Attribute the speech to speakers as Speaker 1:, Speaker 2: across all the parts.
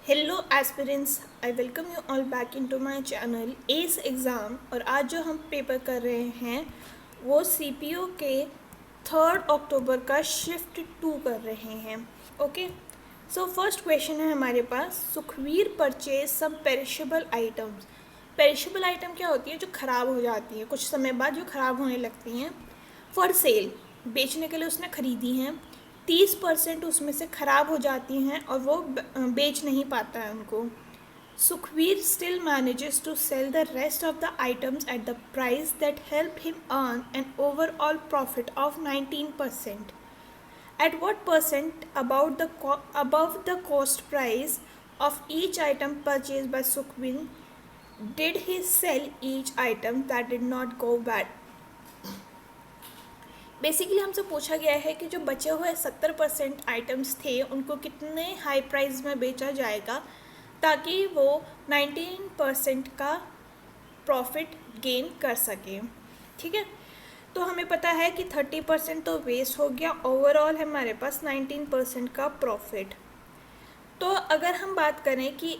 Speaker 1: Hello aspirants, I welcome you all back into my channel S exam. और आज जो हम पेपर कर रहे हैं वो सीपीओ के 3 अक्टूबर का शिफ्ट 2 कर रहे हैं। ओके, सो फर्स्ट क्वेश्चन है हमारे पास, Sukhvir purchase some perishable items. Perishable item क्या होती है? जो ख़राब हो जाती है, कुछ समय बाद जो ख़राब होने लगती हैं। फॉर सेल, बेचने के लिए उसने ख़रीदी हैं। 30% उसमें से ख़राब हो जाती हैं और वो बेच नहीं पाता है उनको। Sukhvir still manages to sell the rest of the items at the price that help him earn an overall profit of 19%. At what percent above the cost price of each item purchased by Sukhvir did he sell each item that did not go bad? Basically हमसे पूछा गया है कि जो बचे हुए 70% items थे उनको कितने हाई प्राइस में बेचा जाएगा ताकि वो 19% का प्रॉफिट गेन कर सके। ठीक है, तो हमें पता है कि 30% तो वेस्ट हो गया, ओवरऑल है हमारे पास 19% का प्रॉफिट। तो अगर हम बात करें कि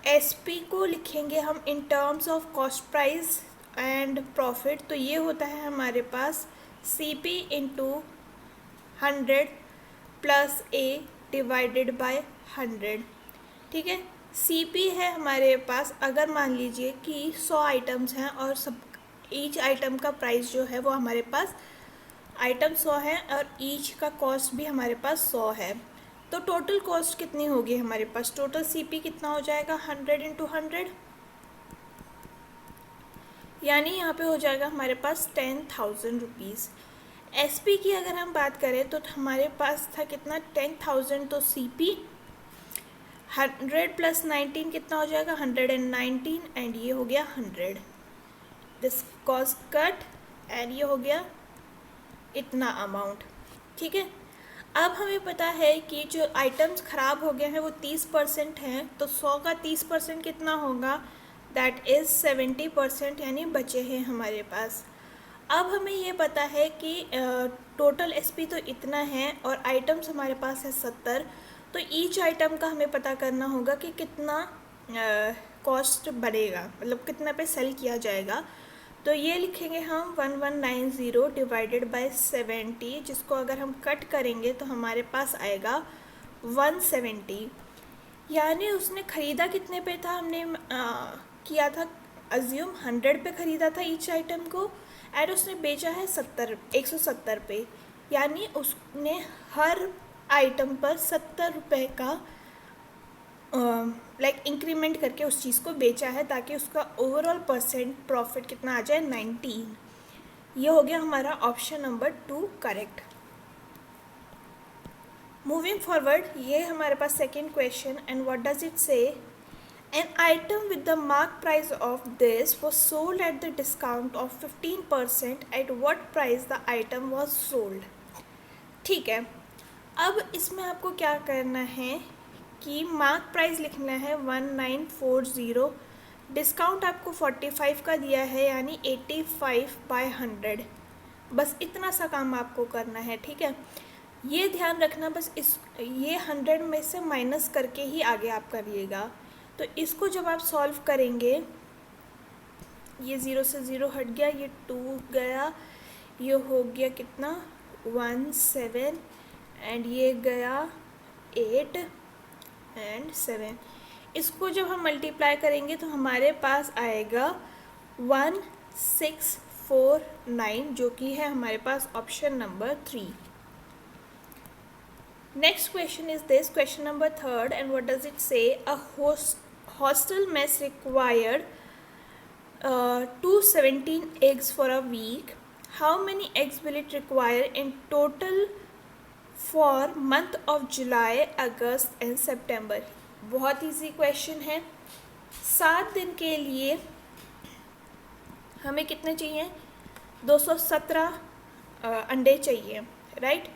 Speaker 1: एसपी को लिखेंगे हम in terms of cost price and profit, तो ये होता है हमारे पास CP into 100 plus A divided by 100। ठीक है, CP है हमारे पास, अगर मान लीजिए कि 100 आइटम्स हैं और सब ईच आइटम का प्राइस जो है वो हमारे पास आइटम 100 है और ईच का कॉस्ट भी हमारे पास 100 है। तो टोटल कॉस्ट कितनी होगी हमारे पास? टोटल CP कितना हो जाएगा? 100 इंटू 100, यानी यहाँ पे हो जाएगा हमारे पास 10,000 रुपीज़। SP की अगर हम बात करें तो हमारे पास था कितना? 10,000। तो CP 100 प्लस 19 कितना हो जाएगा? 119, एंड ये हो गया 100। दिस कॉस्ट कट एंड ये हो गया इतना अमाउंट। ठीक है, अब हमें पता है कि जो आइटम्स ख़राब हो गए हैं वो 30% हैं, तो 100 का 30% कितना होगा? दैट इज़ 70%, यानी बचे हैं हमारे पास। अब हमें ये पता है कि टोटल SP तो इतना है और आइटम्स हमारे पास है 70, तो ईच आइटम का हमें पता करना होगा कि कितना कॉस्ट बढ़ेगा, मतलब कितना पे सेल किया जाएगा। तो ये लिखेंगे हम 1190 डिवाइडेड बाय 70, जिसको अगर हम कट करेंगे तो हमारे पास आएगा 170। यानी उसने ख़रीदा कितने पे था? हमने किया था अज्यूम 100 पे ख़रीदा था ईच आइटम को, एंड उसने बेचा है 170 पे, यानी उसने हर आइटम पर 70 रुपये का इंक्रीमेंट करके उस चीज़ को बेचा है ताकि उसका ओवरऑल परसेंट प्रॉफिट कितना आ जाए? 19। ये हो गया हमारा option number 2 correct. Moving forward, ये हमारे पास second question, and what does it say? An item with the mark price of this was sold at the discount of 15%, at what price the item was sold. ठीक है, अब इसमें आपको क्या करना है कि मार्क प्राइस लिखना है 1940, डिस्काउंट आपको 45 का दिया है, यानी 85/100। बस इतना सा काम आपको करना है। ठीक है, ये ध्यान रखना, बस ये 100 में से माइनस करके ही आगे आप करिएगा। तो इसको जब आप सॉल्व करेंगे, ये 0 से 0 हट गया, ये 2 गया, ये हो गया कितना? 17, एंड ये गया 8 एंड 7। इसको जब हम मल्टीप्लाई करेंगे तो हमारे पास आएगा 1649, जो कि है हमारे पास option number 3। Next question is this, question number 3, and what does it say? A hostel mess required 217 eggs for a week. How many eggs will it require in total for month of July, August and September? बहुत easy question है। 7 दिन के लिए हमें कितने चाहिए? 217 अंडे चाहिए, राइट।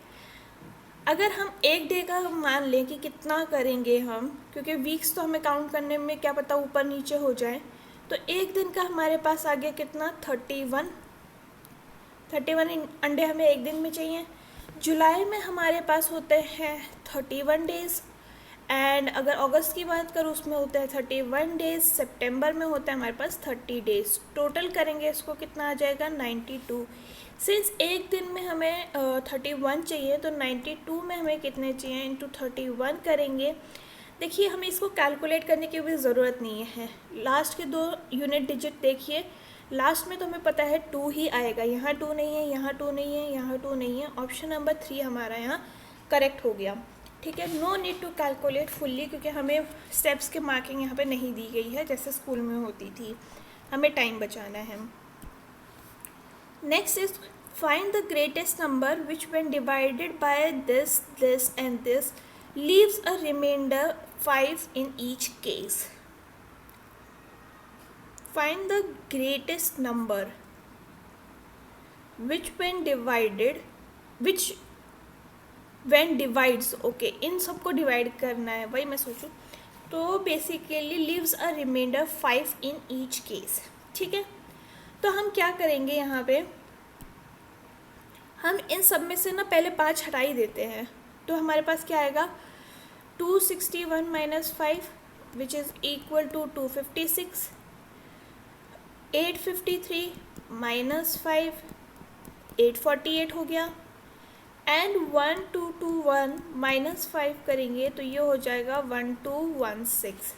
Speaker 1: अगर हम एक डे का मान लें कि कितना करेंगे हम, क्योंकि वीक्स तो हमें काउंट करने में क्या पता ऊपर नीचे हो जाए, तो एक दिन का हमारे पास आ गया कितना? 31 अंडे हमें एक दिन में चाहिए। जुलाई में हमारे पास होते हैं 31 डेज़, एंड अगर अगस्त की बात करूँ उसमें होता है 31 डेज, सितंबर में होता है हमारे पास 30 डेज। टोटल करेंगे इसको कितना आ जाएगा 92। सिंस एक दिन में हमें 31 चाहिए तो 92 में हमें कितने चाहिए इंटू 31 करेंगे। देखिए हमें इसको कैलकुलेट करने की भी ज़रूरत नहीं है, लास्ट के 2 यूनिट डिजिट देखिए, लास्ट में तो हमें पता है 2 ही आएगा, यहाँ 2 नहीं है, यहाँ 2 नहीं है, यहाँ 2 नहीं है, ऑप्शन नंबर 3 हमारा यहाँ करेक्ट हो गया। ठीक है, no need to calculate fully क्योंकि हमें स्टेप्स के मार्किंग यहाँ पे नहीं दी गई है जैसे स्कूल में होती थी, हमें टाइम बचाना है। Next is find the greatest number which when divided by this this and this leaves a remainder 5 in each case. Find the greatest number which when divides, okay, इन सबको डिवाइड करना है, वही मैं सोचूं तो basically leaves a remainder 5 in each case. ठीक है, तो हम क्या करेंगे यहाँ पे, हम इन सब में से ना पहले 5 हटा ही देते हैं, तो हमारे पास क्या आएगा 261 minus 5 which is equal to 256, 853 minus 5 848 हो गया, एंड 1221 माइनस 5 करेंगे तो ये हो जाएगा 1216।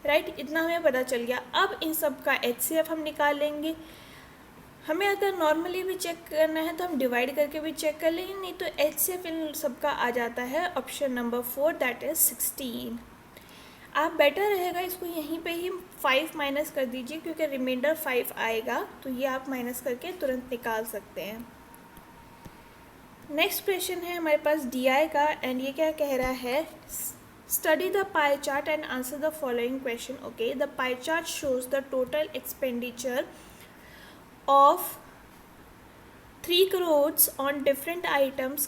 Speaker 1: राइट, इतना हमें पता चल गया। अब इन सब का HCF हम निकाल लेंगे। हमें अगर नॉर्मली भी चेक करना है तो हम डिवाइड करके भी चेक कर लेंगे, नहीं तो HCF इन सब का आ जाता है ऑप्शन नंबर 4 दैट इज़ 16। आप बेटर रहेगा इसको यहीं पे ही 5 माइनस कर दीजिए क्योंकि रिमाइंडर 5 आएगा तो ये आप माइनस करके तुरंत निकाल सकते हैं। नेक्स्ट क्वेश्चन है हमारे पास DI का एंड ये क्या कह रहा है, study the pie chart and answer the following question. Okay, the pie chart shows the total expenditure of 3 crores on different items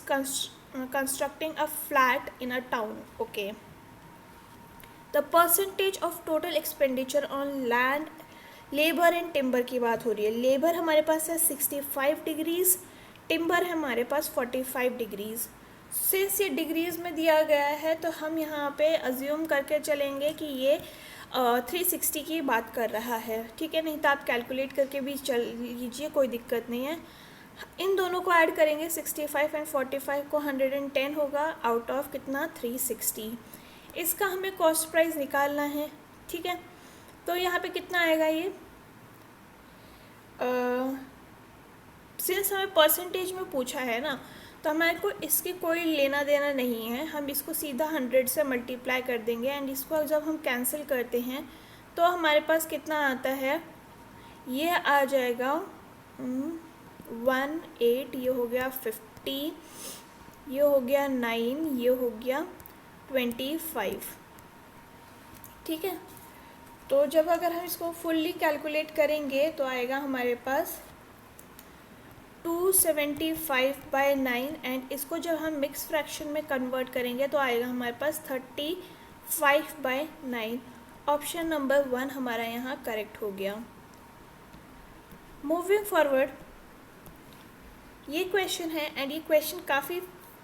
Speaker 1: constructing a flat in a town. Okay, the percentage of total expenditure on land, labor and timber की बात हो रही है। Labour हमारे पास है 65 degrees, timber है हमारे पास 45 degrees. Since ये डिग्रीज में दिया गया है तो हम यहाँ पे अज्यूम करके चलेंगे कि ये 360 की बात कर रहा है। ठीक है, नहीं तो आप कैलकुलेट करके भी चल लीजिए, कोई दिक्कत नहीं है। इन दोनों को ऐड करेंगे 65 एंड 45 को 110 होगा आउट ऑफ कितना 360। इसका हमें कॉस्ट प्राइस निकालना है। ठीक है, तो यहाँ पे कितना आएगा ये, सिंस हमें परसेंटेज में पूछा है ना तो हमारे को इसकी कोई लेना देना नहीं है, हम इसको सीधा 100 से मल्टीप्लाई कर देंगे एंड इसको जब हम कैंसिल करते हैं तो हमारे पास कितना आता है, ये आ जाएगा 18, ये हो गया 50, ये हो गया 9, ये हो गया 25। ठीक है, तो जब अगर हम इसको फुल्ली कैलकुलेट करेंगे तो आएगा हमारे पास 275/9 एंड इसको जब हम मिक्स फ्रैक्शन में कन्वर्ट करेंगे तो आएगा हमारे पास 35/9। ऑप्शन नंबर 1 हमारा यहाँ करेक्ट हो गया। मूविंग फॉरवर्ड, ये क्वेश्चन है एंड ये क्वेश्चन काफ़ी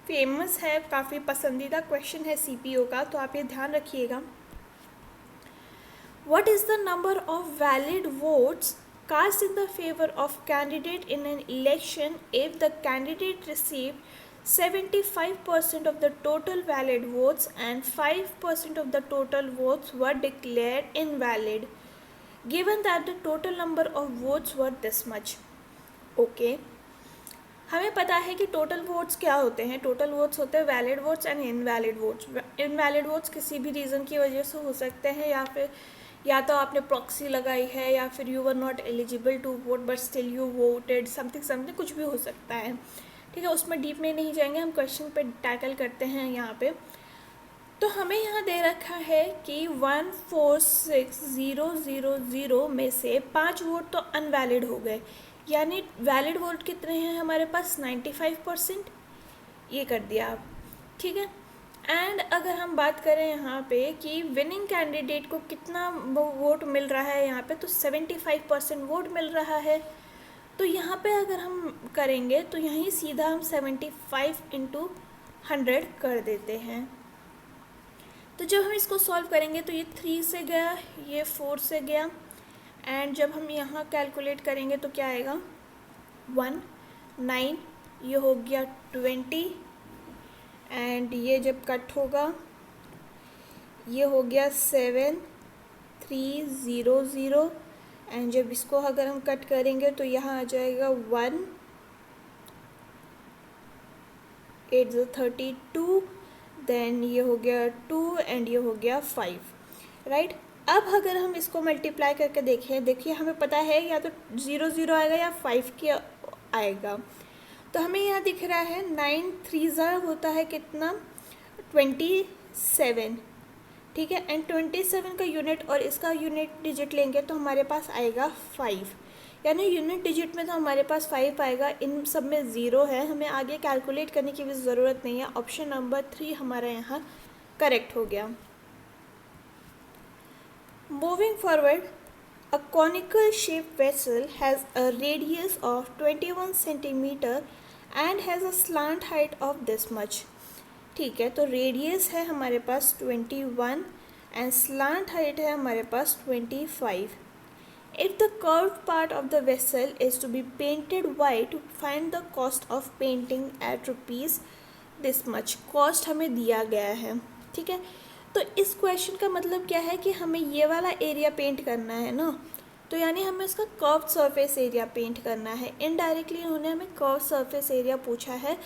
Speaker 1: फेमस है, काफ़ी पसंदीदा क्वेश्चन है CPO का, तो आप ये ध्यान रखिएगा। What is the number of valid votes cast in the favor of candidate in an election if the candidate received 75% of the total valid votes and 5% of the total votes were declared invalid, given that the total number of votes were this much. Okay, हमें पता है कि total votes क्या होते हैं, total votes होते हैं valid votes and invalid votes. Invalid votes किसी भी रीज़न की वजह से हो सकते हैं, या तो आपने प्रॉक्सी लगाई है या फिर you were not eligible to vote but still you voted, something कुछ भी हो सकता है। ठीक है, उसमें डीप में नहीं जाएंगे, हम क्वेश्चन पे टैकल करते हैं यहाँ पे। तो हमें यहाँ दे रखा है कि 146,000 में से 5 वोट तो अनवैलिड हो गए, यानी वैलिड वोट कितने हैं हमारे पास 95%, ये कर दिया आप। ठीक है, एंड अगर हम बात करें यहाँ पे कि विनिंग कैंडिडेट को कितना वोट मिल रहा है यहाँ पे, तो 75% वोट मिल रहा है। तो यहाँ पे अगर हम करेंगे तो यहीं सीधा हम 75 × 100 कर देते हैं। जब हम इसको सॉल्व करेंगे तो ये 3 से गया, ये 4 से गया, एंड जब हम यहाँ कैलकुलेट करेंगे तो क्या आएगा 1 9, ये हो गया 20, एंड ये जब कट होगा ये हो गया 7 3 0 0, एंड जब इसको अगर हम कट करेंगे तो यहाँ आ जाएगा 1 8 32, देन ये हो गया 2 एंड ये हो गया 5, राइट। अब अगर हम इसको मल्टीप्लाई करके देखें, देखिए हमें पता है या तो 0 0 आएगा या 5 की आएगा। तो हमें यहाँ दिख रहा है 9 3 होता है कितना 27, ठीक है, एंड 27 का यूनिट और इसका यूनिट डिजिट लेंगे तो हमारे पास आएगा 5, यानी यूनिट डिजिट में तो हमारे पास 5 आएगा, इन सब में 0 है, हमें आगे कैलकुलेट करने की भी ज़रूरत नहीं है। ऑप्शन नंबर 3 हमारा यहाँ करेक्ट हो गया। Moving forward, a conical shaped vessel has a radius of 21 centimeter and has a slant height of this much, ठीक है। तो रेडियस है हमारे पास 21 एंड स्लांट हाइट है हमारे पास 25। If the curved part of the vessel is to be painted white, find the cost of painting at rupees this much। Cost हमें दिया गया है, ठीक है। तो इस क्वेश्चन का मतलब क्या है कि हमें ये वाला एरिया पेंट करना है ना, तो यानी हमें इसका कर्व सरफेस एरिया पेंट करना है। इनडायरेक्टली उन्होंने हमें कर्व सरफेस एरिया पूछा है,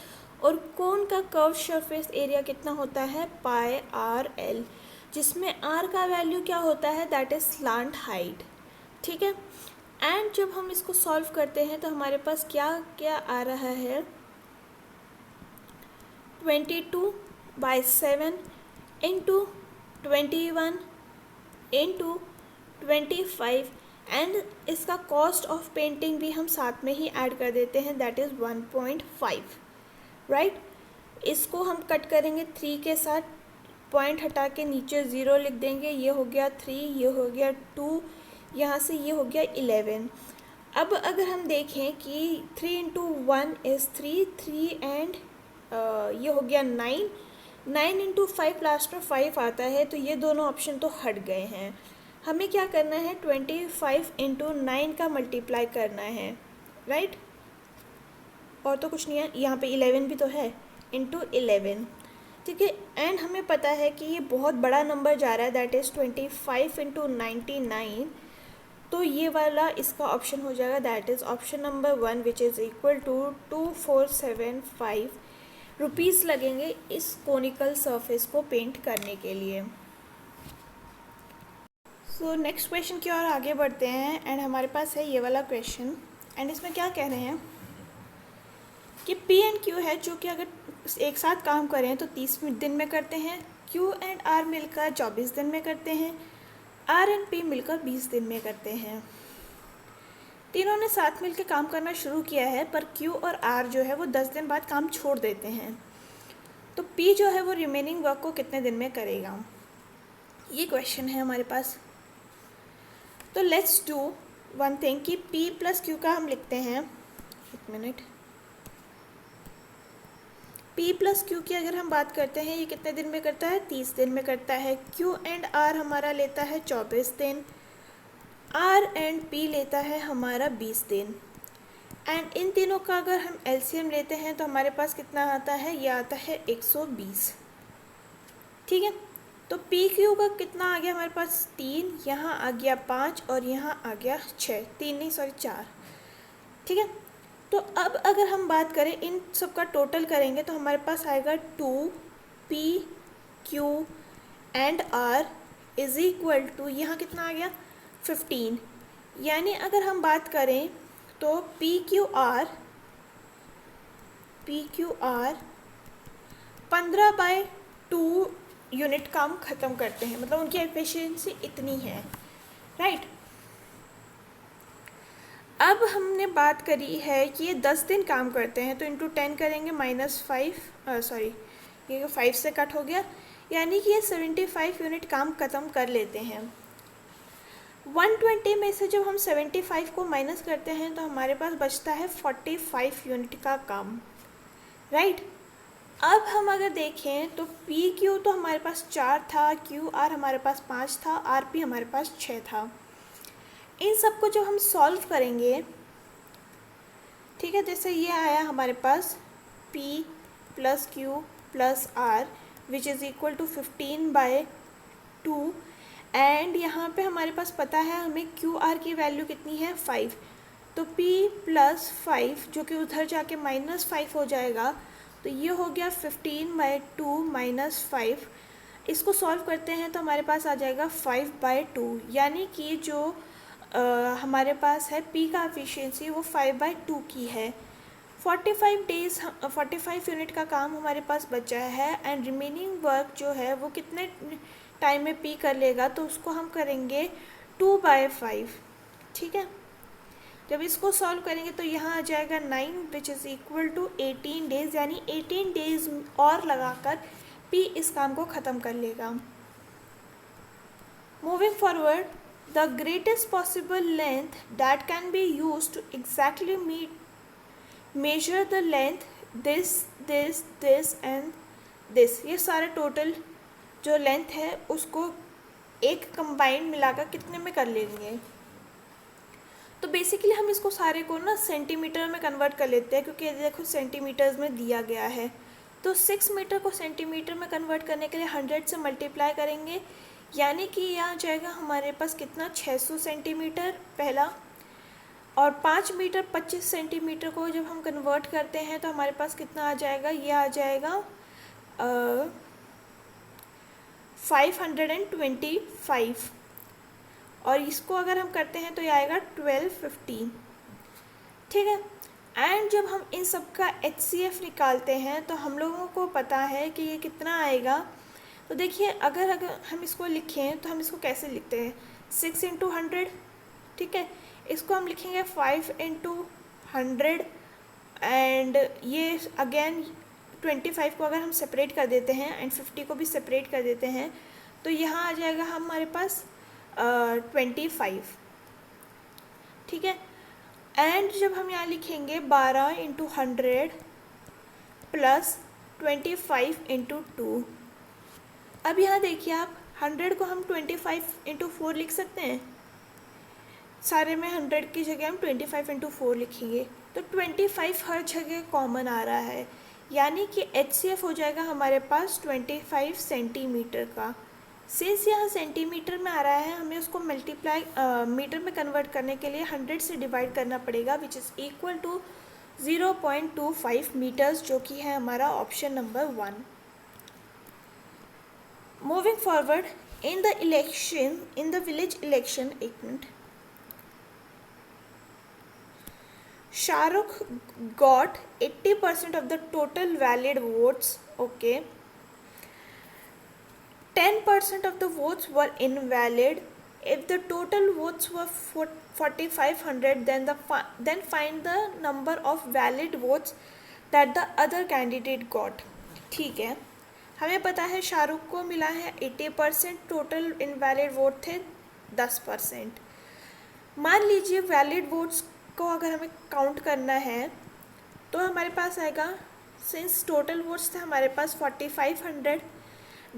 Speaker 1: और कौन का कर्व सरफेस एरिया कितना होता है पाई आर एल, जिसमें आर का वैल्यू क्या होता है दैट इज स्लांट हाइट, ठीक है। एंड जब हम इसको सॉल्व करते हैं तो हमारे पास क्या क्या आ रहा है 22/7 इंटू 21 इंटू 25, एंड इसका कॉस्ट ऑफ पेंटिंग भी हम साथ में ही ऐड कर देते हैं दैट इज़ 1.5, राइट। इसको हम कट करेंगे 3 के साथ, पॉइंट हटा के नीचे 0 लिख देंगे, ये हो गया 3, ये हो गया 2, यहाँ से ये हो गया 11। अब अगर हम देखें कि 3 इंटू 1 इज़ 3 एंड ये हो गया 9 इंटू 5 लास्ट में 5 आता है, तो ये दोनों ऑप्शन तो हट गए हैं। हमें क्या करना है 25 इंटू 9 का मल्टीप्लाई करना है, राइट, और तो कुछ नहीं है, यहाँ पे 11 भी तो है, इंटू 11, ठीक है। एंड हमें पता है कि ये बहुत बड़ा नंबर जा रहा है दैट इज़ 25 इंटू 99, तो ये वाला इसका ऑप्शन हो जाएगा that is option number 1 which is equal to 2475 rupees लगेंगे इस कोनिकल सरफेस को पेंट करने के लिए। सो नेक्स्ट क्वेश्चन की ओर आगे बढ़ते हैं, एंड हमारे पास है ये वाला क्वेश्चन, एंड इसमें क्या कह रहे हैं कि P एंड Q है जो कि अगर एक साथ काम करें तो 30 दिन में करते हैं, Q एंड R मिलकर 24 दिन में करते हैं, R एंड P मिलकर 20 दिन में करते हैं। तीनों ने साथ मिलकर काम करना शुरू किया है, पर Q और R जो है वो 10 दिन बाद काम छोड़ देते हैं, तो P जो है वो रिमेनिंग वर्क को कितने दिन में करेगा, ये क्वेश्चन है हमारे पास। तो लेट्स डू वन थिंग कि P प्लस Q का हम लिखते हैं, एक मिनट, P प्लस Q की अगर हम बात करते हैं ये कितने दिन में करता है 30 दिन में करता है। Q एंड R हमारा लेता है 24 दिन, R एंड P लेता है हमारा 20 दिन, एंड इन तीनों का अगर हम LCM लेते हैं तो हमारे पास कितना आता है, ये आता है 120, ठीक है। तो PQ का कितना आ गया हमारे पास 3, यहाँ आ गया 5 और यहाँ आ गया 6, 3 नहीं सॉरी 4, ठीक है। तो अब अगर हम बात करें इन सब का टोटल करेंगे तो हमारे पास आएगा 2P Q and R is equal to, यहाँ कितना आ गया 15, यानी अगर हम बात करें तो PQR 15/2 यूनिट काम ख़त्म करते हैं, मतलब उनकी एफिशिएंसी इतनी है, राइट। अब हमने बात करी है कि ये 10 दिन काम करते हैं, तो इंटू 10 करेंगे -5 सॉरी ये 5 से कट हो गया, यानी कि ये 75 यूनिट काम ख़त्म कर लेते हैं। 120 में से जब हम 75 को माइनस करते हैं तो हमारे पास बचता है 45 यूनिट का काम, राइट। अब हम अगर देखें तो पी क्यू तो हमारे पास 4 था, क्यू आर हमारे पास 5 था, आर पी हमारे पास 6 था। इन सबको जब हम सॉल्व करेंगे, ठीक है, जैसे ये आया हमारे पास P plus Q plus R which is equal to 15/2, and यहाँ पे हमारे पास पता है हमें क्यू आर की वैल्यू कितनी है 5, तो p प्लस 5 जो कि उधर जाके -5 हो जाएगा, तो ये हो गया 15/2 माइनस 5। इसको सॉल्व करते हैं तो हमारे पास आ जाएगा 5/2, यानी कि जो हमारे पास है p का एफिशिएंसी वो 5/2 की है। 45 यूनिट का काम हमारे पास बचा है, एंड रिमेनिंग वर्क जो है वो कितने टाइम में p कर लेगा, तो उसको हम करेंगे 2/5, ठीक है। जब इसको सॉल्व करेंगे तो यहाँ आ जाएगा 9 which is equal to 18 days, यानी 18 डेज़ और लगाकर p इस काम को ख़त्म कर लेगा। Moving forward, the greatest possible length that can be use to exactly measure the length this and this, ये सारे टोटल जो लेंथ है उसको एक कंबाइंड मिलाकर कितने में कर लेंगे। तो बेसिकली हम इसको सारे को ना सेंटीमीटर में कन्वर्ट कर लेते हैं, क्योंकि देखो सेंटीमीटर्स में दिया गया है। तो 6 मीटर को सेंटीमीटर में कन्वर्ट करने के लिए 100 से मल्टीप्लाई करेंगे, यानी कि यह आ जाएगा हमारे पास कितना 600 सेंटीमीटर पहला, और 5 मीटर 25 सेंटीमीटर को जब हम कन्वर्ट करते हैं तो हमारे पास कितना आ जाएगा, ये आ जाएगा 525, और इसको अगर हम करते हैं तो ये आएगा 1250, ठीक है। एंड जब हम इन सब का HCF निकालते हैं तो हम लोगों को पता है कि ये कितना आएगा। तो देखिए अगर हम इसको लिखें तो हम इसको कैसे लिखते हैं, 6 × 100, ठीक है। इसको हम लिखेंगे 5 × 100, एंड ये अगेन 25 को अगर हम सेपरेट कर देते हैं एंड 50 को भी सेपरेट कर देते हैं, तो यहाँ आ जाएगा हमारे पास 25, ठीक है। एंड जब हम यहाँ लिखेंगे 12 × 100 प्लस 25 × 2, अब यहाँ देखिए आप 100 को हम 25 × 4 लिख सकते हैं, सारे में 100 की जगह हम 25 × 4 लिखेंगे, तो 25 हर जगह कॉमन आ रहा है, यानी कि HCF हो जाएगा हमारे पास 25 सेंटीमीटर का। सिंस यहाँ सेंटीमीटर में आ रहा है, हमें उसको मल्टीप्लाई मीटर में कन्वर्ट करने के लिए 100 से डिवाइड करना पड़ेगा, which is equal to 0.25 metres, जो कि है हमारा option number 1। Moving forward, in the village election, एक minute, Shahrukh got 80% of the total valid votes, okay. 10% of the votes were invalid. If the total votes were 4,500, then find the number of valid votes that the other candidate got. ठीक है, हमें पता है शाहरुख को मिला है 80%, total invalid vote थे 10%। मान लीजिए वैलिड वोट्स को अगर हमें काउंट करना है तो हमारे पास आएगा, सिंस टोटल वोट्स थे हमारे पास 4,500,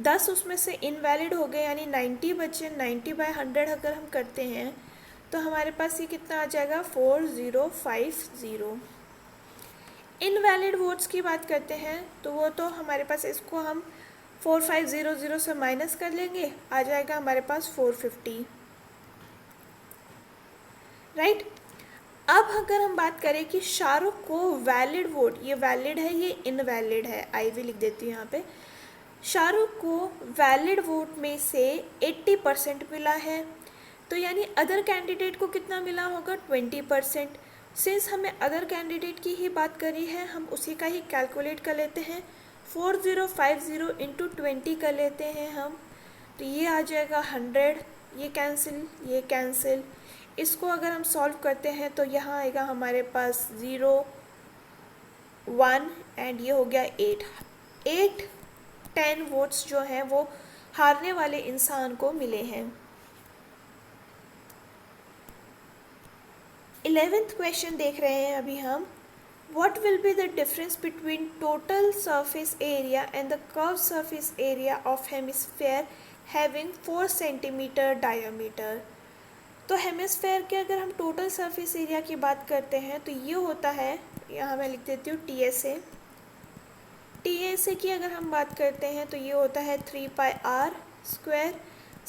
Speaker 1: 10 उसमें से इनवैलिड हो गए, यानी 90 बचे। 90/100 अगर हम करते हैं तो हमारे पास ये कितना आ जाएगा, 4050। इनवैलिड वोट्स की बात करते हैं तो वो तो हमारे पास, इसको हम 4500 से माइनस कर लेंगे, आ जाएगा हमारे पास 450, राइट। अब अगर हम बात करें कि शाहरुख को वैलिड वोट, ये वैलिड है ये इनवैलिड है, आई भी लिख देती हूँ यहाँ पे, शाहरुख को वैलिड वोट में से 80% मिला है, तो यानी अदर कैंडिडेट को कितना मिला होगा, 20%। सिंस हमें अदर कैंडिडेट की ही बात करी है, हम उसी का ही कैलकुलेट कर लेते हैं, 4050 × 20 कर लेते हैं हम, तो ये आ जाएगा 100, ये कैंसिल, इसको अगर हम सॉल्व करते हैं तो यहाँ आएगा हमारे पास 0 1 एंड ये हो गया 8 10 वोट्स जो हैं वो हारने वाले इंसान को मिले हैं। 11th क्वेश्चन देख रहे हैं अभी हम। what will be the difference between total surface area and the curved surface area of hemisphere having 4 centimeter diameter? तो हेमिस्फेयर के अगर हम टोटल सरफेस एरिया की बात करते हैं तो ये होता है, यहाँ मैं लिख देती हूँ TSA। TSA की अगर हम बात करते हैं तो ये होता है 3πr²।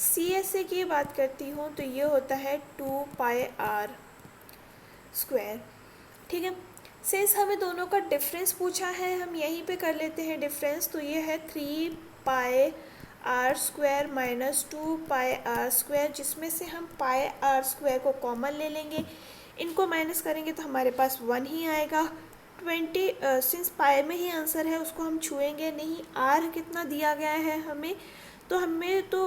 Speaker 1: CSA की बात करती हूँ तो ये होता है 2πr²। ठीक है, सिंस हमें दोनों का डिफरेंस पूछा है हम यहीं पे कर लेते हैं डिफरेंस। तो ये है 3πr² माइनस 2πr², जिसमें से हम πr² को कॉमन ले लेंगे, इनको माइनस करेंगे तो हमारे पास 1 ही आएगा। 20 सिंस पाई में ही आंसर है उसको हम छुएंगे नहीं। r कितना दिया गया है हमें, तो हमें तो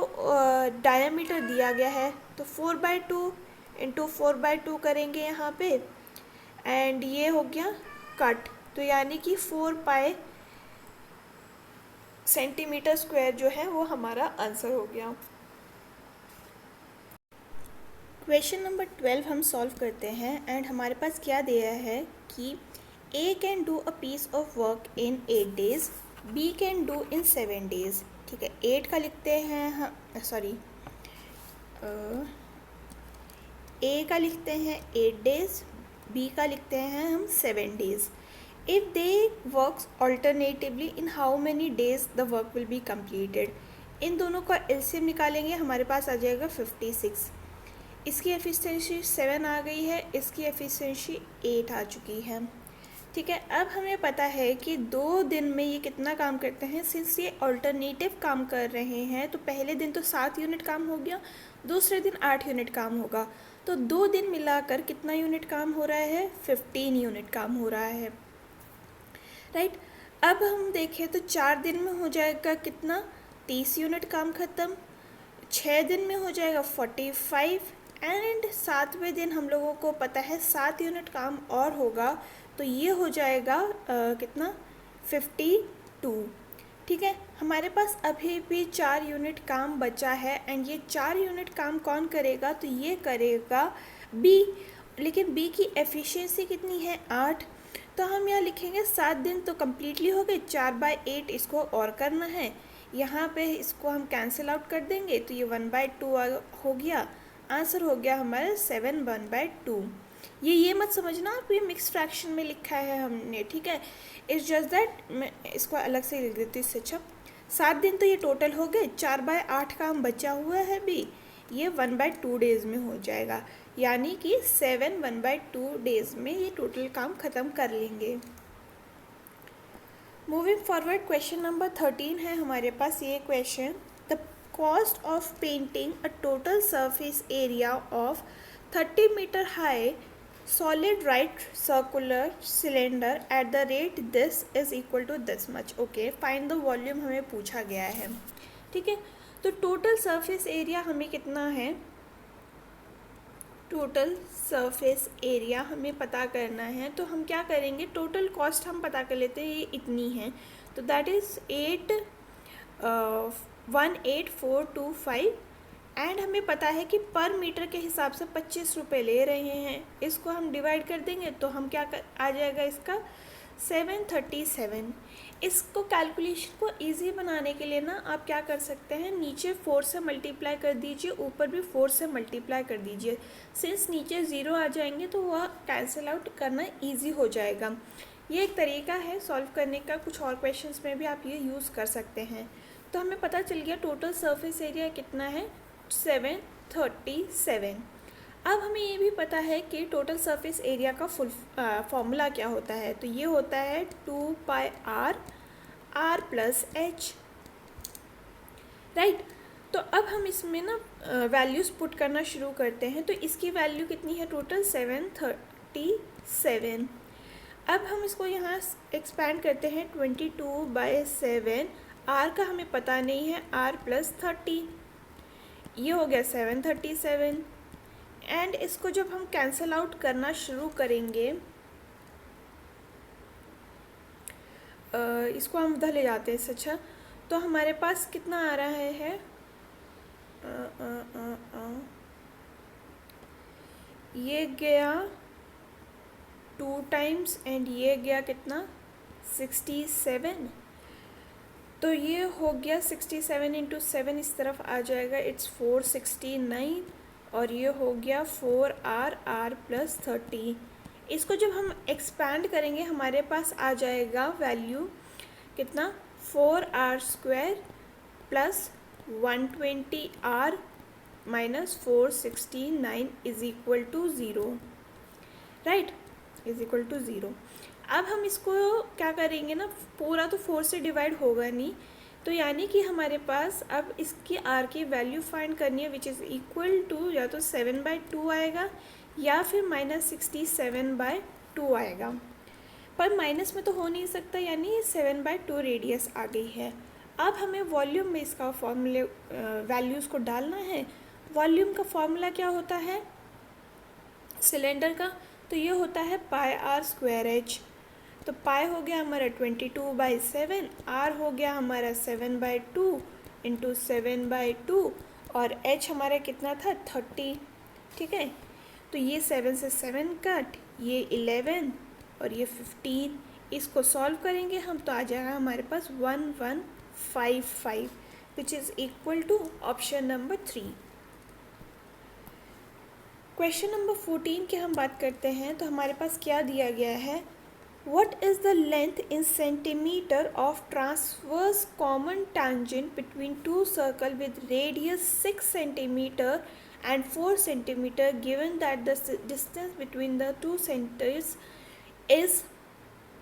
Speaker 1: डायमीटर दिया गया है, तो 4/2 इंटू 4/2 करेंगे यहाँ पे, एंड ये हो गया कट, तो यानी कि 4π सेंटीमीटर स्क्वायर जो है वो हमारा आंसर हो गया। क्वेश्चन नंबर 12 हम सॉल्व करते हैं एंड हमारे पास क्या दिया है कि A can do a piece of work in 8 days, B can do in 7 days। ठीक है, 8 का लिखते हैं हम, सॉरी A का लिखते हैं 8 days, B का लिखते हैं हम 7 days। If they works alternatively in how many days the work will be completed. इन दोनों का एलसीएम निकालेंगे, हमारे पास आ जाएगा 56। इसकी एफिशिएंसी 7 आ गई है, इसकी एफिशिएंसी 8 आ चुकी है। ठीक है, अब हमें पता है कि 2 दिन में ये कितना काम करते हैं। सिंस ये ऑल्टरनेटिव काम कर रहे हैं तो पहले दिन तो 7 यूनिट काम हो गया, दूसरे दिन 8 यूनिट काम होगा, तो 2 दिन मिलाकर कितना यूनिट काम हो रहा है, 15 यूनिट काम हो रहा है। राइट, अब हम देखें तो 4 दिन में हो जाएगा कितना, 30 यूनिट काम ख़त्म, 6 दिन में हो जाएगा 45, एंड 7वें दिन हम लोगों को पता है 7 यूनिट काम और होगा, तो ये हो जाएगा कितना, 52। ठीक है, हमारे पास अभी भी 4 यूनिट काम बचा है, एंड ये 4 यूनिट काम कौन करेगा, तो ये करेगा B। लेकिन B की एफिशिएंसी कितनी है, 8, तो हम यहाँ लिखेंगे 7 दिन तो कम्प्लीटली हो गए, 4/8 इसको और करना है, यहाँ पे इसको हम कैंसिल आउट कर देंगे तो ये 1/2 हो गया, आंसर हो गया हमारा 7 1/2। ये मत समझना आप ये मिक्स फ्रैक्शन में लिखा है हमने, ठीक है, इट्स जस्ट दैट मैं इसको अलग से लिख देती हूँ इससे अच्छा। 7 दिन तो ये टोटल हो गए, 4/8 काम बचा हुआ है भी, ये 1/2 डेज़ में हो जाएगा, यानी कि 7 1/2 डेज़ में ये टोटल काम ख़त्म कर लेंगे। मूविंग फॉरवर्ड, क्वेश्चन नंबर 13 है हमारे पास ये question. The cost of painting a total surface area of 30 metre high solid right circular cylinder at the rate this is equal to this much। Okay, find the volume हमें पूछा गया है। ठीक है, तो टोटल सरफेस एरिया हमें कितना है, टोटल सरफेस एरिया हमें पता करना है, तो हम क्या करेंगे, टोटल कॉस्ट हम पता कर लेते हैं, ये इतनी है, तो दैट इज़ 18425, एंड हमें पता है कि पर मीटर के हिसाब से 25 रुपये ले रहे हैं, इसको हम डिवाइड कर देंगे तो हम आ जाएगा इसका 737। इसको कैलकुलेशन को इजी बनाने के लिए ना आप क्या कर सकते हैं, नीचे 4 से मल्टीप्लाई कर दीजिए, ऊपर भी 4 से मल्टीप्लाई कर दीजिए। सिंस नीचे 0 आ जाएंगे तो वह कैंसिल आउट करना ईजी हो जाएगा। ये एक तरीका है सॉल्व करने का, कुछ और क्वेश्चंस में भी आप ये यूज़ कर सकते हैं। तो हमें पता चल गया टोटल सरफेस एरिया कितना है, 737। अब हमें ये भी पता है कि टोटल सरफेस एरिया का फुल फॉर्मूला क्या होता है, तो ये होता है 2πr r+h। राइट, तो अब हम इसमें ना वैल्यूज़ पुट करना शुरू करते हैं। तो इसकी वैल्यू कितनी है, टोटल 737। अब हम इसको यहाँ एक्सपैंड करते हैं 22/7, r का हमें पता नहीं है, r+30, ये हो गया 737। एंड इसको जब हम कैंसिल आउट करना शुरू करेंगे, इसको हम उधर ले जाते हैं इससे अच्छा, तो हमारे पास कितना आ रहा है, ये गया 2 टाइम्स एंड ये गया कितना 67, तो ये हो गया 67 इंटू 7 इस तरफ आ जाएगा, इट्स 469, और ये हो गया 4r प्लस 30। इसको जब हम एक्सपैंड करेंगे हमारे पास आ जाएगा वैल्यू कितना 4r² plus 120r minus 469 is equal to 0, right, is equal to 0। अब हम इसको क्या करेंगे ना, पूरा तो 4 से डिवाइड होगा नहीं, तो यानी कि हमारे पास अब इसकी r की वैल्यू फाइंड करनी है, विच इज़ इक्वल टू या तो 7/2 आएगा या फिर -67/2 आएगा, पर माइनस में तो हो नहीं सकता, यानी 7/2 रेडियस आ गई है। अब हमें वॉल्यूम में इसका फॉर्मूले वैल्यूज़ को डालना है। वॉल्यूम का फॉर्मूला क्या होता है सिलेंडर का, तो ये होता है πr²h, तो पाई हो गया हमारा 22/7, r हो गया हमारा 7/2 इंटू 7/2, और h हमारा कितना था 30, ठीक है। तो ये 7 से 7 कट, ये 11 और ये 15, इसको सॉल्व करेंगे हम तो आ जाएगा हमारे पास 1155, which is equal to option number 3। Question number 14 की हम बात करते हैं, तो हमारे पास क्या दिया गया है, What is the length in centimeter of transverse common tangent between two circles with radius 6 centimeter and 4 centimeter given that the distance between the two centers is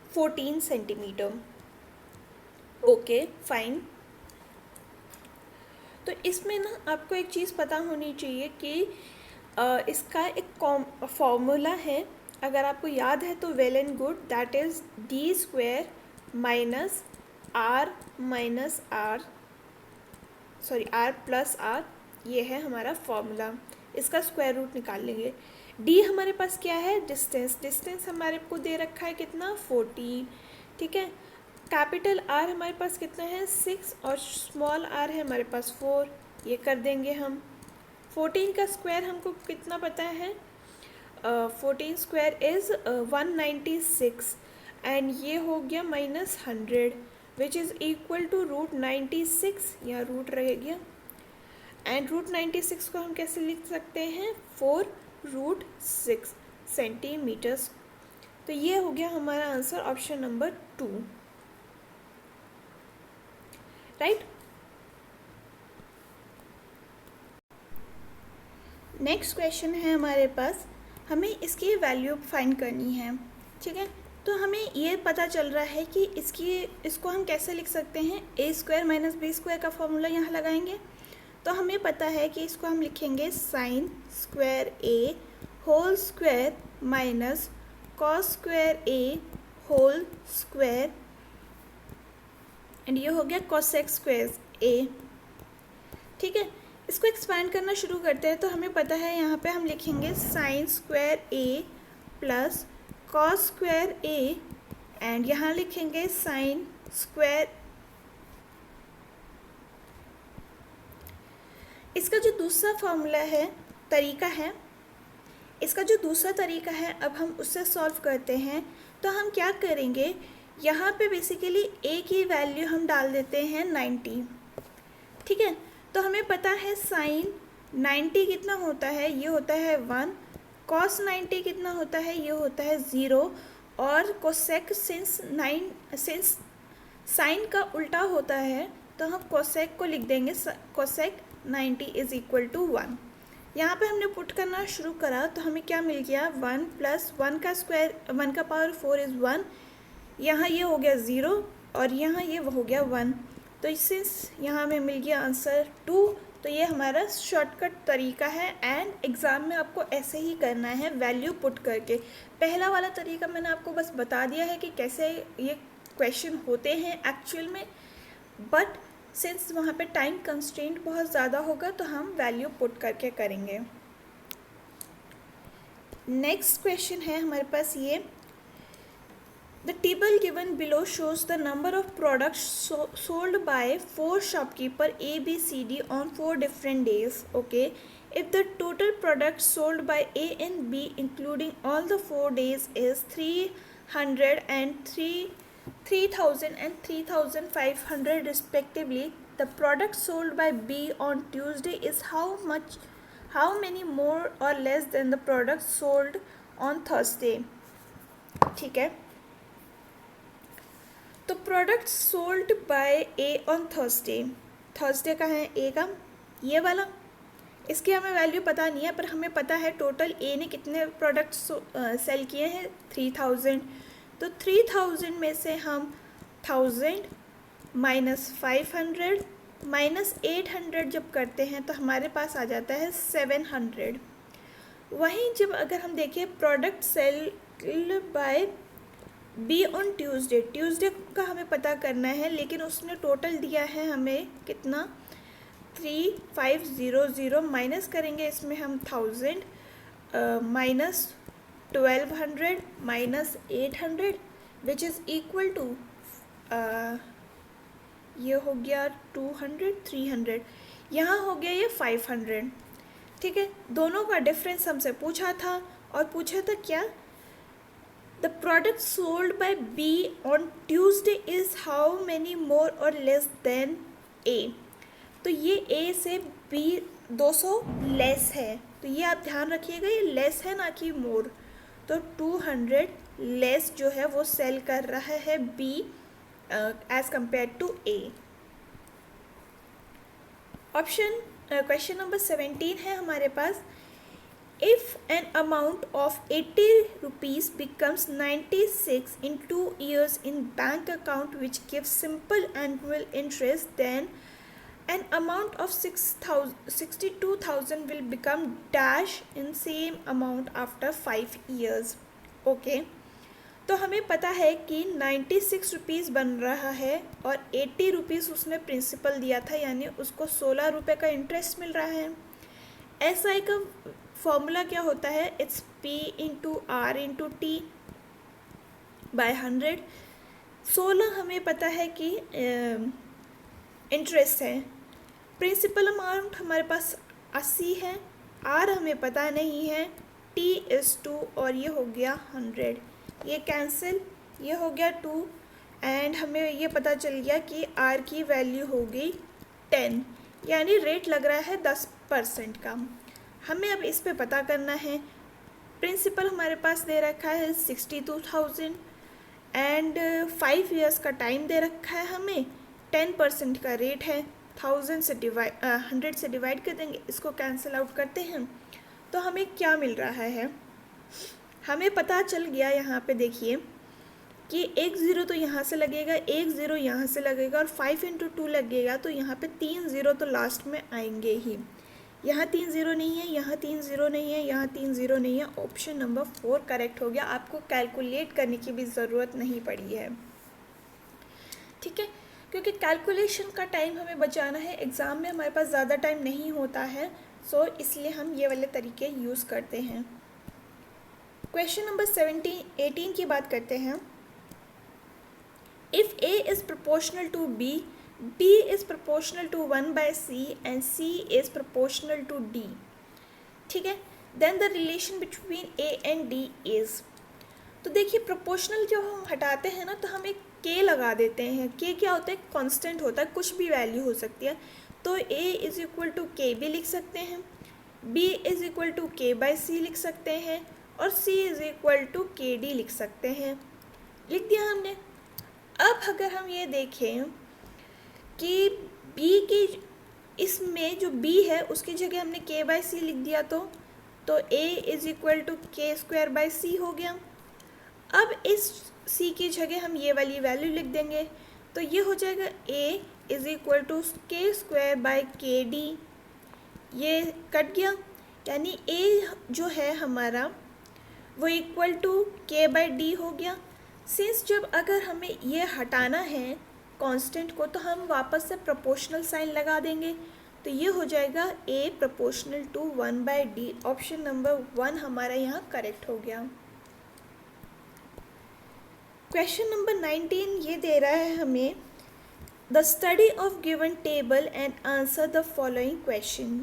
Speaker 1: 14 centimeter? Okay, fine. तो इसमें ना आपको एक चीज़ पता होनी चाहिए कि इसका एक फॉर्मूला है, अगर आपको याद है तो well and good, that is d² minus r plus r, ये है हमारा फॉर्मूला। इसका स्क्वायर रूट निकाल लेंगे। d हमारे पास क्या है, डिस्टेंस हमारे को दे रखा है कितना 14, ठीक है। कैपिटल R हमारे पास कितना है 6 और स्मॉल r है हमारे पास 4, ये कर देंगे हम। 14 का स्क्वायर हमको कितना पता है, 14 स्क्वायर इज़ 196 एंड ये हो गया -100 विच इज़ इक्वल टू √96, या रूट रह गया, एंड √96 को हम कैसे लिख सकते हैं 4√6 सेंटीमीटर्स। तो ये हो गया हमारा answer option number 2, right. Next question है हमारे पास, हमें इसकी वैल्यू फाइंड करनी है, ठीक है। तो हमें ये पता चल रहा है कि इसको हम कैसे लिख सकते हैं, a² माइनस b² का फॉर्मूला यहाँ लगाएंगे, तो हमें पता है कि इसको हम लिखेंगे sin² a whole square minus cos² a whole square, and ये हो गया cosec² a, ठीक है। इसको एक्सपैंड करना शुरू करते हैं, तो हमें पता है यहाँ पे हम लिखेंगे sin² a plus cos² a, and यहाँ लिखेंगे sin²। इसका जो दूसरा फॉर्मूला है, तरीका है, इसका जो दूसरा तरीका है, अब हम उससे सॉल्व करते हैं। तो हम क्या करेंगे, यहाँ पे बेसिकली a की वैल्यू हम डाल देते हैं 90, ठीक है। तो हमें पता है sin 90 कितना होता है, ये होता है 1, cos 90 कितना होता है, ये होता है 0, और cosec सिंस sin का उल्टा होता है तो हम cosec को लिख देंगे cosec 90 इज इक्वल टू 1। यहाँ पे हमने पुट करना शुरू करा तो हमें क्या मिल गया 1 प्लस 1 का स्क्वायर 1 का पावर 4 इज़ 1, यहाँ ये हो गया 0 और यहाँ ये हो गया 1, तो सिंस यहाँ हमें मिल गया आंसर 2। तो ये हमारा शॉर्टकट तरीका है एंड एग्ज़ाम में आपको ऐसे ही करना है वैल्यू पुट करके। पहला वाला तरीका मैंने आपको बस बता दिया है कि कैसे ये क्वेश्चन होते हैं एक्चुअल में, बट सिंस वहाँ पे टाइम कंस्ट्रेंट बहुत ज़्यादा होगा तो हम वैल्यू पुट करके करेंगे। नेक्स्ट क्वेश्चन है हमारे पास ये, The table given below shows the number of products sold by 4 shopkeeper A, B, C, D on 4 different days. Okay, if the total products sold by A and B including all the 4 days is 300 and 3000 and 3500 respectively, the products sold by B on Tuesday is how many more or less than the products sold on Thursday. ठीक है, तो product sold by A on Thursday का है ए का ये वाला, इसकी हमें वैल्यू पता नहीं है, पर हमें पता है टोटल ए ने कितने प्रोडक्ट सेल किए हैं 3000। तो 3000 में से हम 1000 माइनस 500 माइनस 800 जब करते हैं तो हमारे पास आ जाता है 700। वहीं जब अगर हम देखें product sell by B on Tuesday का हमें पता करना है, लेकिन उसने टोटल दिया है हमें कितना 3500, माइनस करेंगे इसमें हम 1000 minus 1200 minus 800 which is equal to ये हो गया 200 300, यहाँ हो गया ये 500। ठीक है, दोनों का डिफरेंस हमसे पूछा था, और पूछा था क्या, The product sold by B on Tuesday is how many more or less than A? तो ये A से B 200 लेस है, तो ये आप ध्यान रखिएगा, ये लेस है ना कि मोर। तो 200 लेस जो है वो सेल कर रहा है B as compare to A। Option question number 17 है हमारे पास, If an amount of 80 rupees becomes 96 in 2 years in bank account which gives simple annual interest, then an amount of 62,000 will become dash in same amount after 5 years. Okay, तो हमें पता है कि 96 rupees बन रहा है और 80 रुपीज़ उसने प्रिंसिपल दिया था, यानी उसको 16 रुपये का इंटरेस्ट मिल रहा है। SI का फॉर्मूला क्या होता है, it's P into R into T by 100। 16 हमें पता है कि इंटरेस्ट है, प्रिंसिपल अमाउंट हमारे पास 80 है, आर हमें पता नहीं है, T इज़ 2 और ये हो गया 100, ये कैंसिल, ये हो गया 2 एंड हमें ये पता चल गया कि आर की वैल्यू हो गई 10, यानी रेट लग रहा है 10% का। हमें अब इस पे पता करना है, प्रिंसिपल हमारे पास दे रखा है 62,000 एंड 5 इयर्स का टाइम दे रखा है, हमें 10% का रेट है, 100 से डिवाइड कर देंगे, इसको कैंसिल आउट करते हैं तो हमें क्या मिल रहा है, हमें पता चल गया यहाँ पे देखिए कि 1 0 तो यहाँ से लगेगा, 1 0 यहाँ से लगेगा और 5 इंटू 2 लगेगा, तो यहाँ पे 3 0 तो लास्ट में आएंगे ही। यहाँ 3 0 नहीं है, यहाँ 3 0 नहीं है, यहाँ 3 0 नहीं है, ऑप्शन नंबर 4 करेक्ट हो गया, आपको कैलकुलेट करने की भी ज़रूरत नहीं पड़ी है। ठीक है, क्योंकि कैलकुलेशन का टाइम हमें बचाना है, एग्ज़ाम में हमारे पास ज़्यादा टाइम नहीं होता है, सो इसलिए हम ये वाले तरीके यूज़ करते हैं। क्वेश्चन नंबर 18 की बात करते हैं, if A is proportional to B, B is proportional to 1 by C and C is proportional to D, ठीक है, then the relation between A and D is, तो देखिए प्रोपोर्शनल जब हम हटाते हैं ना तो हम एक K लगा देते हैं, K क्या होता है, कांस्टेंट होता है, कुछ भी वैल्यू हो सकती है, तो A is equal to K भी लिख सकते हैं, B is equal to K by C लिख सकते हैं और C is equal to KD लिख सकते हैं, लिख दिया हमने। अब अगर हम ये देखें कि B की इसमें जो B है उसकी जगह हमने K बाई C लिख दिया, तो A is equal to K square by C हो गया। अब इस C की जगह हम ये वाली वैल्यू लिख देंगे, तो ये हो जाएगा A is equal to K square by KD, ये कट गया, यानी A जो है हमारा वो equal to K by D हो गया। सिंस जब अगर हमें ये हटाना है कांस्टेंट को तो हम वापस से प्रोपोर्शनल साइन लगा देंगे, तो ये हो जाएगा A proportional to 1 by D, option number 1 हमारा यहाँ करेक्ट हो गया। क्वेश्चन नंबर 19 ये दे रहा है हमें, the study of given table and answer the following question.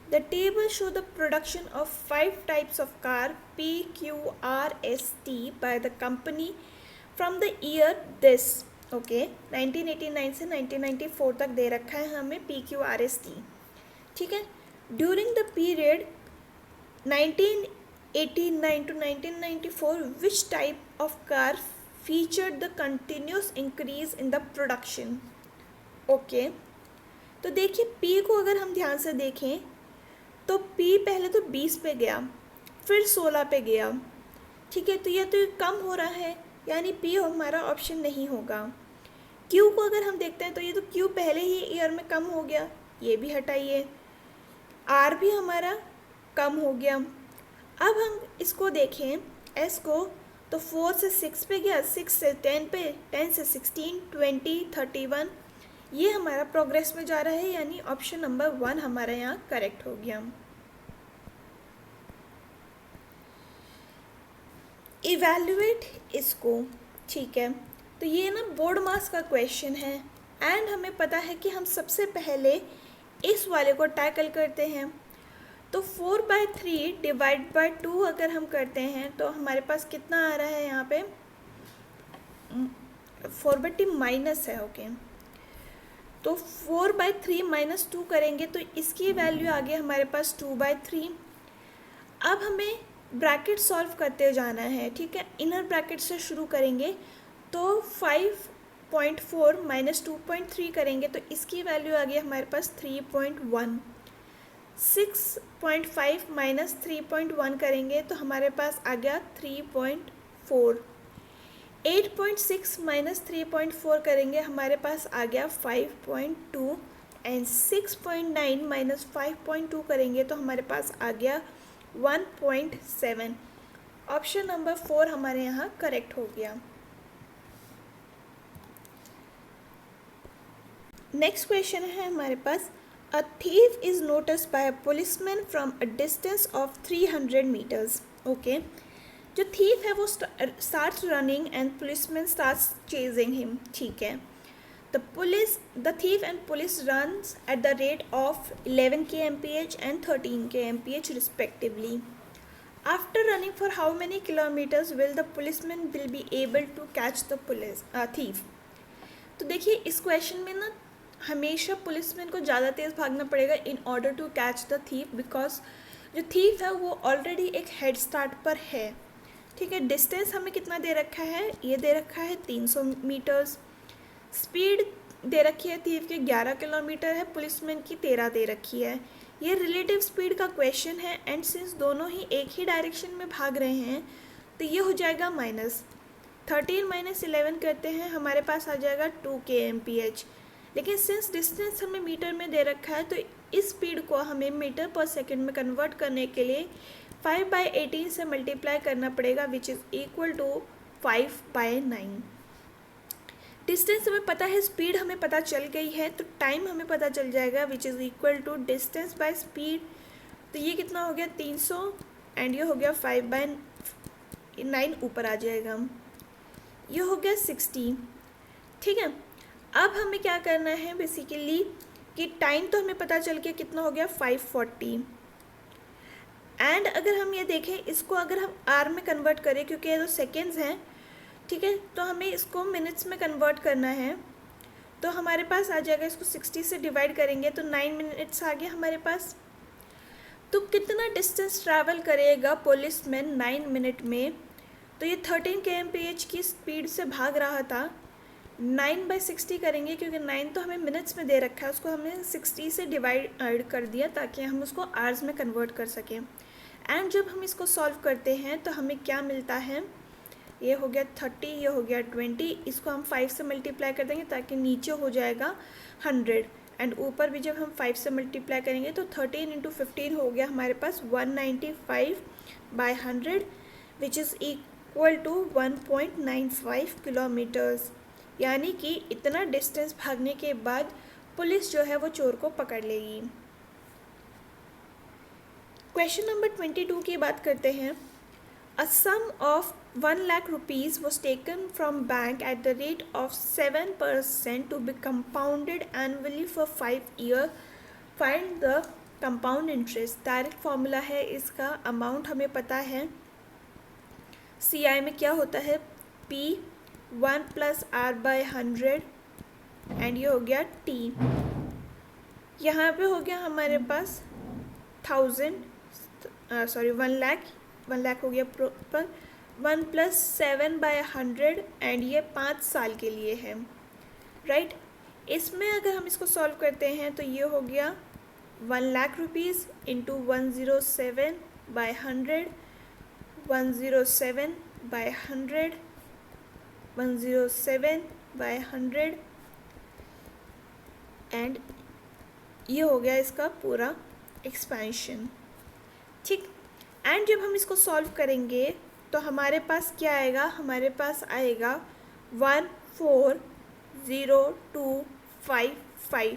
Speaker 1: The table show the production of 5 types of car P, Q, R, S, T by the company from the year this. Okay, 1989 से 1994 तक दे रखा है हमें P, Q, R, S, T. ठीक है. During the period 1989 to 1994, which type of car featured the continuous increase in the production? Okay, तो देखिए P को अगर हम ध्यान से देखें तो P पहले तो 20 पे गया, फिर 16 पे गया. ठीक है, तो ये कम हो रहा है, यानी P हमारा ऑप्शन नहीं होगा. Q को अगर हम देखते हैं तो ये तो Q पहले ही ईयर में कम हो गया, ये भी हटाइए. R भी हमारा कम हो गया. अब हम इसको देखें S को, तो 4 से 6 पे गया, 6 से 10 पे, 10 से 16, 20, 31, ये हमारा प्रोग्रेस में जा रहा है, यानी ऑप्शन नंबर 1 हमारा यहाँ करेक्ट हो गया. इवैल्यूएट इसको. ठीक है, तो ये ना बोर्ड मास का क्वेश्चन है एंड हमें पता है कि हम सबसे पहले इस वाले को टैकल करते हैं. तो 4/3 डिवाइड बाय 2 अगर हम करते हैं तो हमारे पास कितना आ रहा है यहाँ पे, 4/3 माइनस है. ओके, तो 4/3 माइनस 2 करेंगे तो इसकी वैल्यू आ गई हमारे पास 2/3. अब हमें ब्रैकेट सॉल्व करते जाना है. ठीक है, इनर ब्रैकेट से शुरू करेंगे तो 5.4 माइनस 2.3 करेंगे तो इसकी वैल्यू आ गई हमारे पास 3.1. 6.5 माइनस 3.1 करेंगे तो हमारे पास आ गया 3.4. 8.6 माइनस 3.4 करेंगे हमारे पास आ गया 5.2 एंड 6.9 माइनस 5.2 करेंगे तो हमारे पास आ गया 1.7. ऑप्शन नंबर 4 हमारे यहाँ करेक्ट हो गया. नेक्स्ट क्वेश्चन है हमारे पास, a thief is noticed by a policeman from a distance of 300 metres. Okay, जो थीफ है वो starts running and policeman starts chasing him. ठीक है, the thief and police runs at the rate of 11 kmph and 13 kmph respectively. After running for how many kilometers will the policeman will be able to catch the thief? तो देखिए इस question में ना हमेशा policeman को ज़्यादा तेज़ भागना पड़ेगा in order to catch the thief, because जो थीफ है वो ऑलरेडी एक हेड स्टार्ट पर है. ठीक है, डिस्टेंस हमें कितना दे रखा है, ये दे रखा है 300 मीटर्स. स्पीड दे रखी है थीफ के 11 किलोमीटर है, पुलिसमैन की 13 दे रखी है. ये रिलेटिव स्पीड का क्वेश्चन है एंड सिंस दोनों ही एक ही डायरेक्शन में भाग रहे हैं तो ये हो जाएगा -13 माइनस 11 करते हैं, हमारे पास आ जाएगा 2 kmph. लेकिन सिंस डिस्टेंस हमें मीटर में दे रखा है तो इस स्पीड को हमें मीटर पर सेकेंड में कन्वर्ट करने के लिए 5/18 से मल्टीप्लाई करना पड़ेगा, which is equal to 5/9. Distance हमें पता है, स्पीड हमें पता चल गई है, तो टाइम हमें पता चल जाएगा which is equal to distance by speed. तो ये कितना हो गया 300 एंड ये हो गया 5/9 ऊपर आ जाएगा, ये हो गया 60. ठीक है, अब हमें क्या करना है बेसिकली कि टाइम तो हमें पता चल गया कितना हो गया 540. एंड अगर हम ये देखें इसको अगर हम आर में कन्वर्ट करें, क्योंकि ये तो सेकेंड्स हैं, ठीक है, तो हमें इसको मिनट्स में कन्वर्ट करना है. तो हमारे पास आ जाएगा, इसको 60 से डिवाइड करेंगे तो 9 मिनट्स आ गया हमारे पास. तो कितना डिस्टेंस ट्रैवल करेगा पुलिसमैन 9 मिनट में, तो ये 13 kmph की स्पीड से भाग रहा था. 9/60 करेंगे क्योंकि 9 तो हमें मिनट्स में दे रखा है, उसको हमने 60 से डिवाइड कर दिया ताकि हम उसको आवर्स में कन्वर्ट कर सकें. एंड जब हम इसको सॉल्व करते हैं तो हमें क्या मिलता है, ये हो गया 30, ये हो गया 20, इसको हम 5 से मल्टीप्लाई कर देंगे ताकि नीचे हो जाएगा 100 एंड ऊपर भी जब हम 5 से मल्टीप्लाई करेंगे तो 13 × 15 हो गया हमारे पास 195/100 which is equal to 1.95 kilometres. यानी कि इतना डिस्टेंस भागने के बाद पुलिस जो है वो चोर को पकड़ लेगी. क्वेश्चन नंबर 22 की बात करते हैं. A sum of 1 lakh rupees was taken from bank at the rate of 7% to be compounded annually for 5 years. Find the compound interest. Direct formula है इसका, अमाउंट हमें पता है, CI में क्या होता है, P 1 plus R by 100 and ये हो गया T. यहाँ पे हो गया हमारे पास 1 लाख हो गया प्रॉपर. 1 प्लस 7 बाय 100 एंड ये 5 साल के लिए है, राइट. इसमें अगर हम इसको सॉल्व करते हैं तो ये हो गया 1 lakh rupees into 107 by 100, 107 by 100, 107 by 100 and ये हो गया इसका पूरा एक्सपेंशन. ठीक. एंड जब हम इसको सॉल्व करेंगे तो हमारे पास क्या आएगा, हमारे पास आएगा 140,255.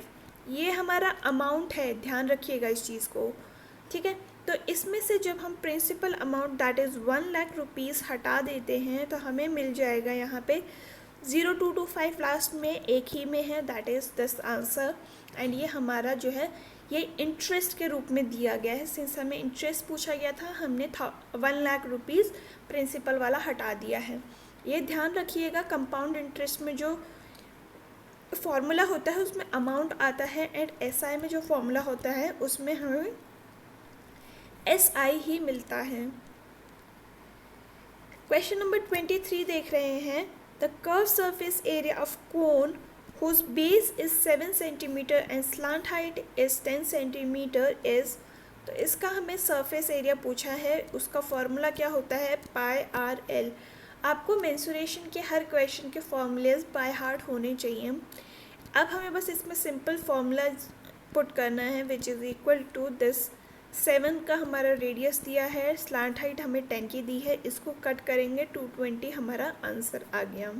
Speaker 1: ये हमारा अमाउंट है, ध्यान रखिएगा इस चीज़ को. ठीक है. तो इसमें से जब हम principal amount that is 1 lakh rupees हटा देते हैं तो हमें मिल जाएगा यहाँ पे 0225 लास्ट में एक ही में है, that is this answer. And ये हमारा जो है ये इंटरेस्ट के रूप में दिया गया है. सिंस हमें इंटरेस्ट पूछा गया था, हमने 1 लाख रुपीज़ प्रिंसिपल वाला हटा दिया है. ये ध्यान रखिएगा, कंपाउंड इंटरेस्ट में जो फॉर्मूला होता है उसमें अमाउंट आता है एंड SI में जो फॉर्मूला होता है उसमें हमें SI ही मिलता है. क्वेश्चन नंबर 23 देख रहे हैं. The curve surface area of cone whose base is 7 centimeter and slant height is 10 centimeter is. तो इसका हमें सरफेस एरिया पूछा है, उसका फॉर्मूला क्या होता है, पाई आर एल. आपको मेंसुरेशन के हर क्वेश्चन के फॉर्मूलेज बाय हार्ट होने चाहिए. अब हमें बस इसमें सिंपल फॉर्मूला पुट करना है which is equal to this. 7 का हमारा रेडियस दिया है, स्लांट हाइट हमें 10 की दी है, इसको कट करेंगे 220 हमारा आंसर आ गया.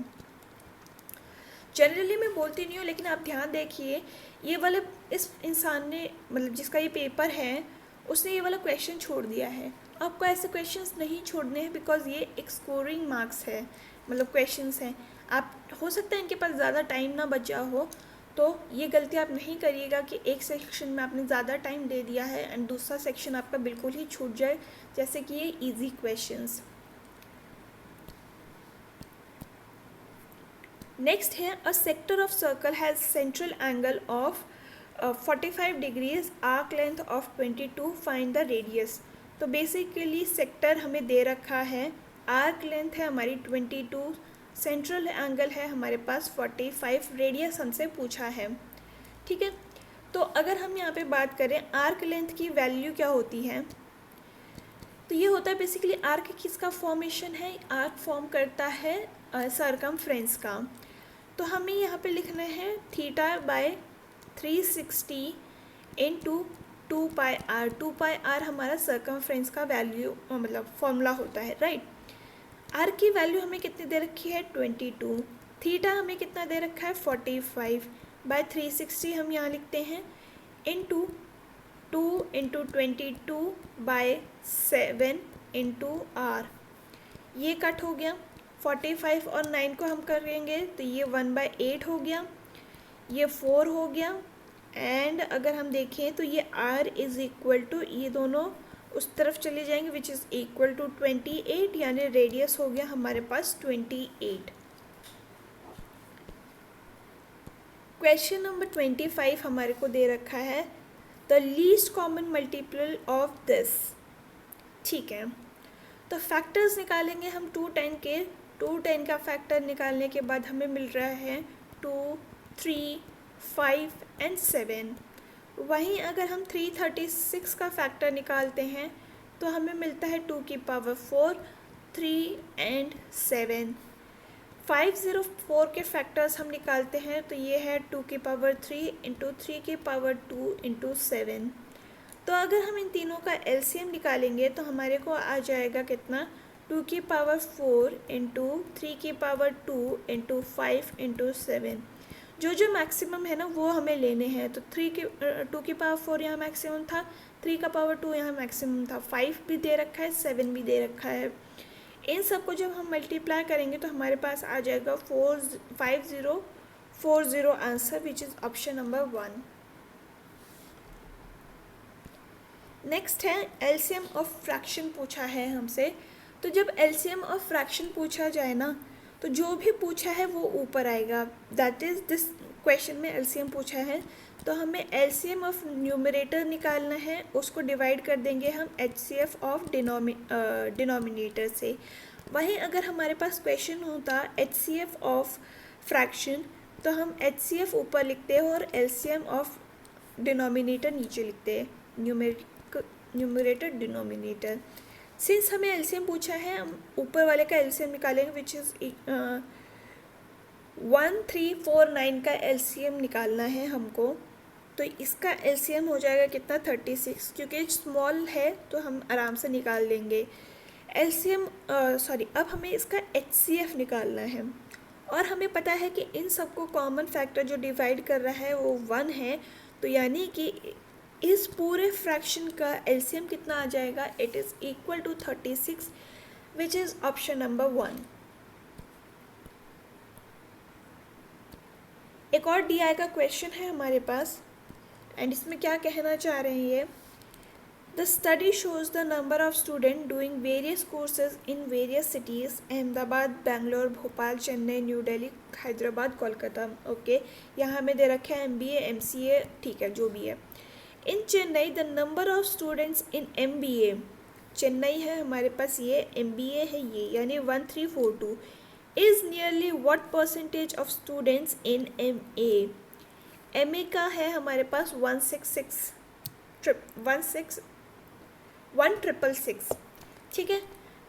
Speaker 1: जनरली मैं बोलती नहीं हूँ लेकिन आप ध्यान देखिए, ये वाला इस इंसान ने मतलब जिसका ये पेपर है उसने ये वाला क्वेश्चन छोड़ दिया है. आपको ऐसे क्वेश्चंस नहीं छोड़ने हैं बिकॉज ये एक स्कोरिंग मार्क्स है, मतलब क्वेश्चंस हैं. आप हो सकता है इनके पास ज़्यादा टाइम ना बचा हो, तो ये गलती आप नहीं करिएगा कि एक सेक्शन में आपने ज़्यादा टाइम दे दिया है एंड दूसरा सेक्शन आपका बिल्कुल ही छूट जाए, जैसे कि ये ईजी क्वेश्चंस. नेक्स्ट है, a sector of circle has central angle of 45 degrees, arc length of 22, find the radius. तो बेसिकली सेक्टर हमें दे रखा है, आर्क लेंथ है हमारी 22, सेंट्रल एंगल है हमारे पास 45, रेडियस हमसे पूछा है. ठीक है. तो अगर हम यहाँ पे बात करें आर्क लेंथ की वैल्यू क्या होती है, तो ये होता है बेसिकली आर्क किसका फॉर्मेशन है, आर्क फॉर्म करता है सरकमफ्रेंस का. तो हमें यहाँ पे लिखना है theta by 360 into 2 pi R. 2 pi R हमारा सरकमफ्रेंस का वैल्यू मतलब फॉर्मूला होता है, राइट. आर की वैल्यू हमें कितनी दे रखी है 22, थीटा हमें कितना दे रखा है 45 बाय 360 हम यहाँ लिखते हैं into 2 into 22 by 7 into R. ये कट हो गया, 45 और 9 को हम करेंगे तो ये 1/8 हो गया, ये 4 हो गया. एंड अगर हम देखें तो ये r इज़ इक्वल टू, ये दोनों उस तरफ चले जाएंगे विच इज़ इक्वल टू 28, यानी रेडियस हो गया हमारे पास 28. क्वेश्चन नंबर 25 हमारे को दे रखा है the least common multiple of this. ठीक है. तो फैक्टर्स निकालेंगे हम 210 के. 210 का फैक्टर निकालने के बाद हमें मिल रहा है 2, 3, 5 एंड 7. वहीं अगर हम 336 का फैक्टर निकालते हैं तो हमें मिलता है 2 की पावर 4, 3 एंड 7. 504 के फैक्टर्स हम निकालते हैं तो ये है 2 की पावर 3 इंटू 3 की पावर 2 इंटू 7. तो अगर हम इन तीनों का LCM निकालेंगे तो हमारे को आ जाएगा कितना, 2 की पावर 4 इंटू 3 की पावर 2 इंटू 5 इंटू 7. जो मैक्सिमम है ना वो हमें लेने हैं. तो 2 की पावर 4 यहाँ मैक्सिमम था, 3 का पावर 2 यहाँ मैक्सिमम था, 5 भी दे रखा है, 7 भी दे रखा है. इन सबको जब हम मल्टीप्लाई करेंगे तो हमारे पास आ जाएगा 5040 answer, which is option number 1। Next है एलसीएम ऑफ फ्रैक्शन पूछा है हमसे। तो जब एलसीएम ऑफ फ्रैक्शन पूछा जाए ना, तो जो भी पूछा है वो ऊपर आएगा। दैट इज़ दिस क्वेश्चन में एलसीएम पूछा है, तो हमें एलसीएम ऑफ न्यूमरेटर निकालना है, उसको डिवाइड कर देंगे हम एचसीएफ ऑफ डिनोमिनेटर से। वहीं अगर हमारे पास क्वेश्चन होता एचसीएफ ऑफ फ्रैक्शन, तो हम एचसीएफ ऊपर लिखते हैं और एलसीएम ऑफ डिनोमिनेटर नीचे लिखते हैं, न्यूमरेटर डिनोमिनेटर। सिंस हमें एलसीएम पूछा है, हम ऊपर वाले का एलसीएम निकालेंगे, विच इज़ 1349 का एलसीएम निकालना है हमको। तो इसका एलसीएम हो जाएगा कितना, 36, क्योंकि स्मॉल है तो हम आराम से निकाल लेंगे। अब हमें इसका एचसीएफ निकालना है, और हमें पता है कि इन सबको कॉमन फैक्टर जो डिवाइड कर रहा है वो 1 है, तो यानी कि इस पूरे फ्रैक्शन का एलसीएम कितना आ जाएगा, it is equal to 36, which is option number 1। एक और डीआई का क्वेश्चन है हमारे पास, एंड इसमें क्या कहना चाह रहे हैं ये, the study shows the number of student doing various courses in various cities, Ahmedabad, Bangalore, Bhopal, Chennai, new Delhi, Hyderabad, Kolkata. Okay, यहाँ हमें दे रखा है MBA, MCA, ठीक है, जो भी है। In Chennai the number of students in MBA, Chennai है हमारे पास, ये MBA है ये, यानी 1342, is nearly what percentage of students in MA। MA का है हमारे पास 166, ठीक है।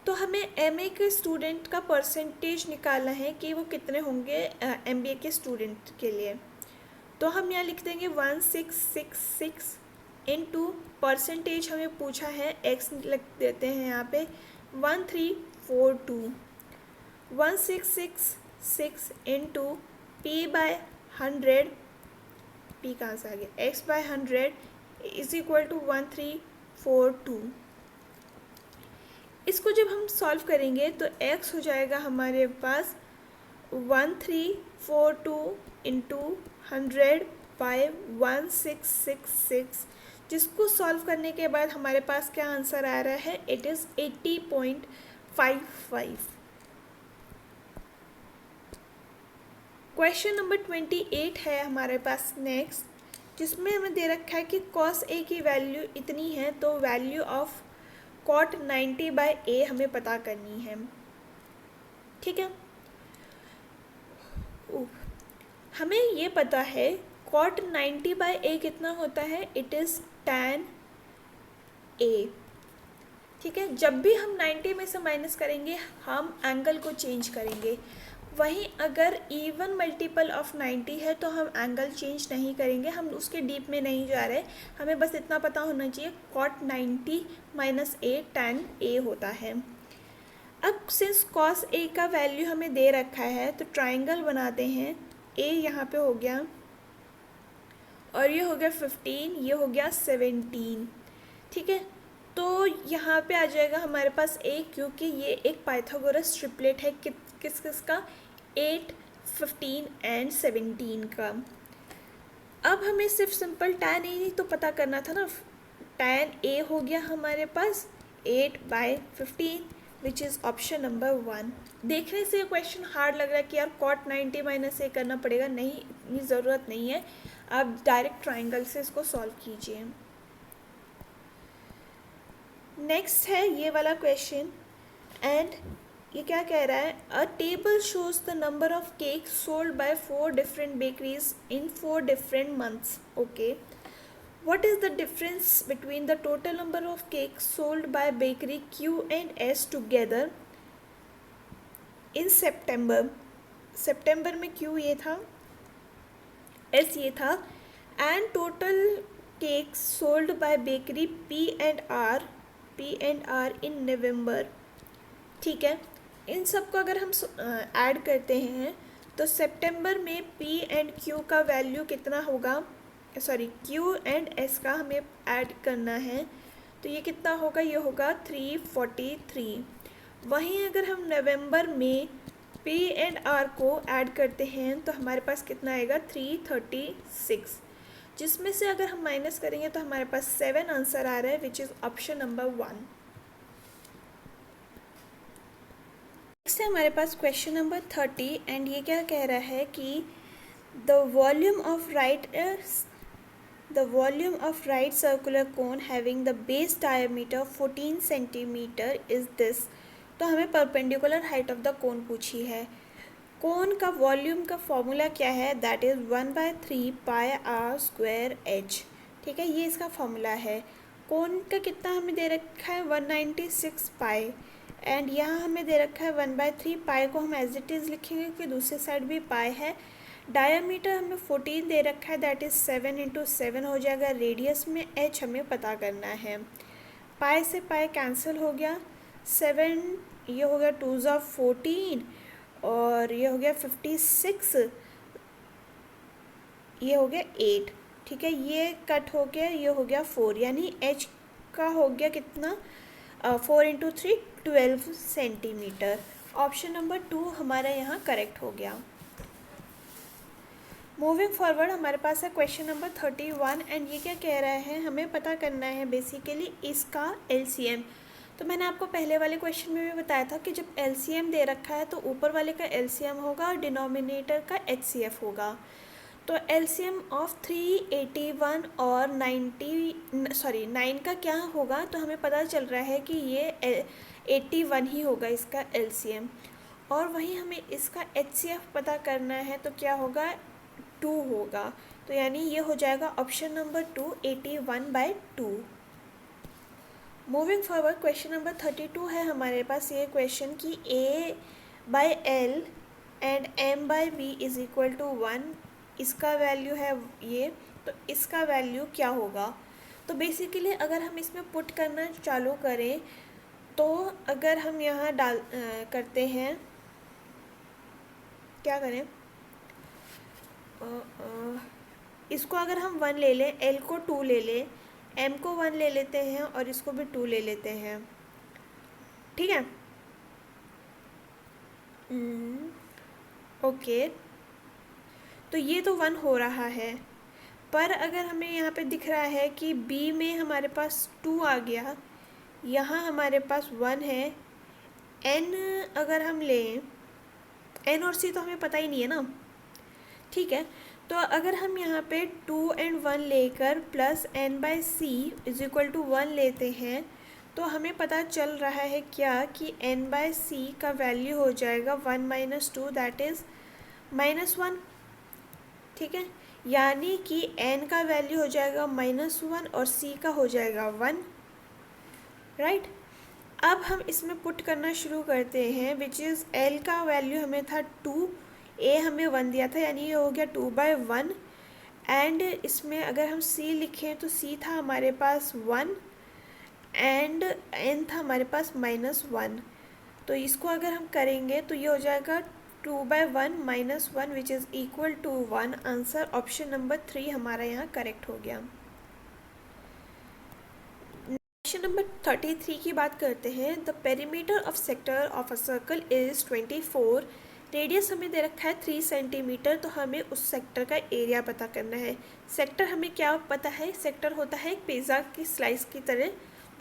Speaker 1: तो हमें MA के स्टूडेंट का परसेंटेज निकालना है कि वो कितने होंगे MBA के स्टूडेंट के लिए। तो हम यहाँ लिख देंगे 1666 इंटू परसेंटेज हमें पूछा है, x लिख देते हैं यहाँ पे 1342, 1666 इंटू P/100, P कहाँ से आ गया, x/100 इज इक्वल टू 1342। इसको जब हम सॉल्व करेंगे तो x हो जाएगा हमारे पास 1342 इंटू 100/1666, जिसको सॉल्व करने के बाद हमारे पास क्या आंसर आ रहा है, इट इज़ 80.55। क्वेश्चन नंबर 28 है हमारे पास नेक्स्ट, जिसमें हमें दे रखा है कि cos A की वैल्यू इतनी है, तो वैल्यू ऑफ cot 90/A हमें पता करनी है, ठीक है। हमें ये पता है cot 90/A कितना होता है, इट इज़ tan A, ठीक है। जब भी हम 90 में से माइनस करेंगे हम एंगल को चेंज करेंगे, वहीं अगर इवन मल्टीपल ऑफ 90 है तो हम एंगल चेंज नहीं करेंगे, हम उसके डीप में नहीं जा रहे, हमें बस इतना पता होना चाहिए cot 90 minus A tan A होता है। अब सिंस cos A का वैल्यू हमें दे रखा है तो ट्राइंगल बनाते हैं, A यहाँ पे हो गया और ये हो गया 15, ये हो गया 17, ठीक है। तो यहाँ पे आ जाएगा हमारे पास A, क्योंकि ये एक पाइथागोरस ट्रिपलेट है, किस का, 8, 15 एंड 17 का। अब हमें सिर्फ सिंपल tan A तो पता करना था ना, tan A हो गया हमारे पास 8/15, विच इज़ ऑप्शन नंबर 1। देखने से क्वेश्चन हार्ड लग रहा है कि यार cot 90 माइनस A करना पड़ेगा, नहीं, इतनी ज़रूरत नहीं है, आप डायरेक्ट ट्राइंगल से इसको सॉल्व कीजिए। नेक्स्ट है ये वाला क्वेश्चन, एंड ये क्या कह रहा है, a table shows the number of cake sold by 4 different bakeries in 4 different months. Okay, what is the difference between the total number of cake sold by bakery Q and S together in September में Q ये था, S ये था, and total cake sold by bakery P and R in November, ठीक है। इन सब को अगर हम ऐड करते हैं तो सितंबर में P एंड Q का वैल्यू कितना होगा, सॉरी Q एंड S का हमें ऐड करना है, तो ये कितना होगा, ये होगा 343। वहीं अगर हम नवंबर में पी एंड आर को ऐड करते हैं तो हमारे पास कितना आएगा 336, जिसमें से अगर हम माइनस करेंगे तो हमारे पास 7 आंसर आ रहा है, which is option number 1। Next है हमारे पास क्वेश्चन नंबर 30 एंड ये क्या कह रहा है कि the volume of right circular cone having the base diameter 14 centimeter is this। तो हमें perpendicular height of the cone पूछी है। कोन का वॉल्यूम का फॉर्मूला क्या है, that is 1/3 pi R square H. ठीक है, ये इसका फॉर्मूला है। कोन का कितना हमें दे रखा है 196 पाई, एंड यहाँ हमें दे रखा है 1/3 पाई को हम एज इट इज़ लिखेंगे क्योंकि दूसरी साइड भी पाई है। डायमीटर हमें 14 दे रखा है, दैट इज़ 7 × 7 हो जाएगा। रेडियस में एच हमें पता करना है। पाई से पाई कैंसिल हो गया, 7 ये हो गया 2 × 14 और ये हो गया 56, ये हो गया 8। ठीक है, ये कट हो गया, ये हो गया 4, यानी एच का हो गया कितना 4 × 3 12 सेंटीमीटर। ऑप्शन नंबर 2 हमारा यहाँ करेक्ट हो गया। मूविंग फॉरवर्ड हमारे पास है क्वेश्चन नंबर 31 एंड ये क्या कह रहा है, हमें पता करना है बेसिकली इसका एलसीएम। तो मैंने आपको पहले वाले क्वेश्चन में भी बताया था कि जब एलसीएम दे रखा है तो ऊपर वाले का एलसीएम होगा और डिनोमिनेटर का एचसीएफ होगा। तो एलसीएम ऑफ 381 और 9 का क्या होगा, तो हमें पता चल रहा है कि ये 81 ही होगा इसका एलसीएम। और वहीं हमें इसका एचसीएफ पता करना है तो क्या होगा 2 होगा। तो यानी ये हो जाएगा option number 2 81/2। Moving forward question number 32 है हमारे पास ये क्वेश्चन कि A/L and M/B is equal to 1, इसका वैल्यू है ये, तो इसका वैल्यू क्या होगा। तो बेसिकली अगर हम इसमें पुट करना चालू करें तो अगर हम यहाँ करते हैं, क्या करें, इसको अगर हम 1 ले लें, L को 2 ले लें, M को 1 ले लेते हैं और इसको भी 2 ले लेते हैं। ठीक है, ओके, तो ये तो 1 हो रहा है, पर अगर हमें यहाँ पे दिख रहा है कि B में हमारे पास 2 आ गया, यहाँ हमारे पास 1 है, N अगर हम लें, N और C तो हमें पता ही नहीं है ना। ठीक है, तो अगर हम यहाँ पे 2 और 1 लेकर plus n/c is equal to 1 लेते हैं तो हमें पता चल रहा है क्या कि n/c का वैल्यू हो जाएगा 1 - 2 दैट इज़ -1। ठीक है, यानी कि n का वैल्यू हो जाएगा -1 और c का हो जाएगा 1, राइट। अब हम इसमें पुट करना शुरू करते हैं, विच इज़ l का वैल्यू हमें था 2, a हमें 1 दिया था, यानी ये हो गया 2/1, एंड इसमें अगर हम c लिखें तो c था हमारे पास 1 एंड n था हमारे पास -1। तो इसको अगर हम करेंगे तो ये हो जाएगा 2/1 - 1 which is equal to 1। Answer option number 3 हमारा यहाँ करेक्ट हो गया। क्वेश्चन नंबर 33 की बात करते हैं। The perimeter of sector of a circle is 24, radius हमें दे रखा है 3 सेंटीमीटर, तो हमें उस सेक्टर का एरिया पता करना है। सेक्टर हमें क्या पता है, सेक्टर होता है एक पिज़्ज़ा की स्लाइस की तरह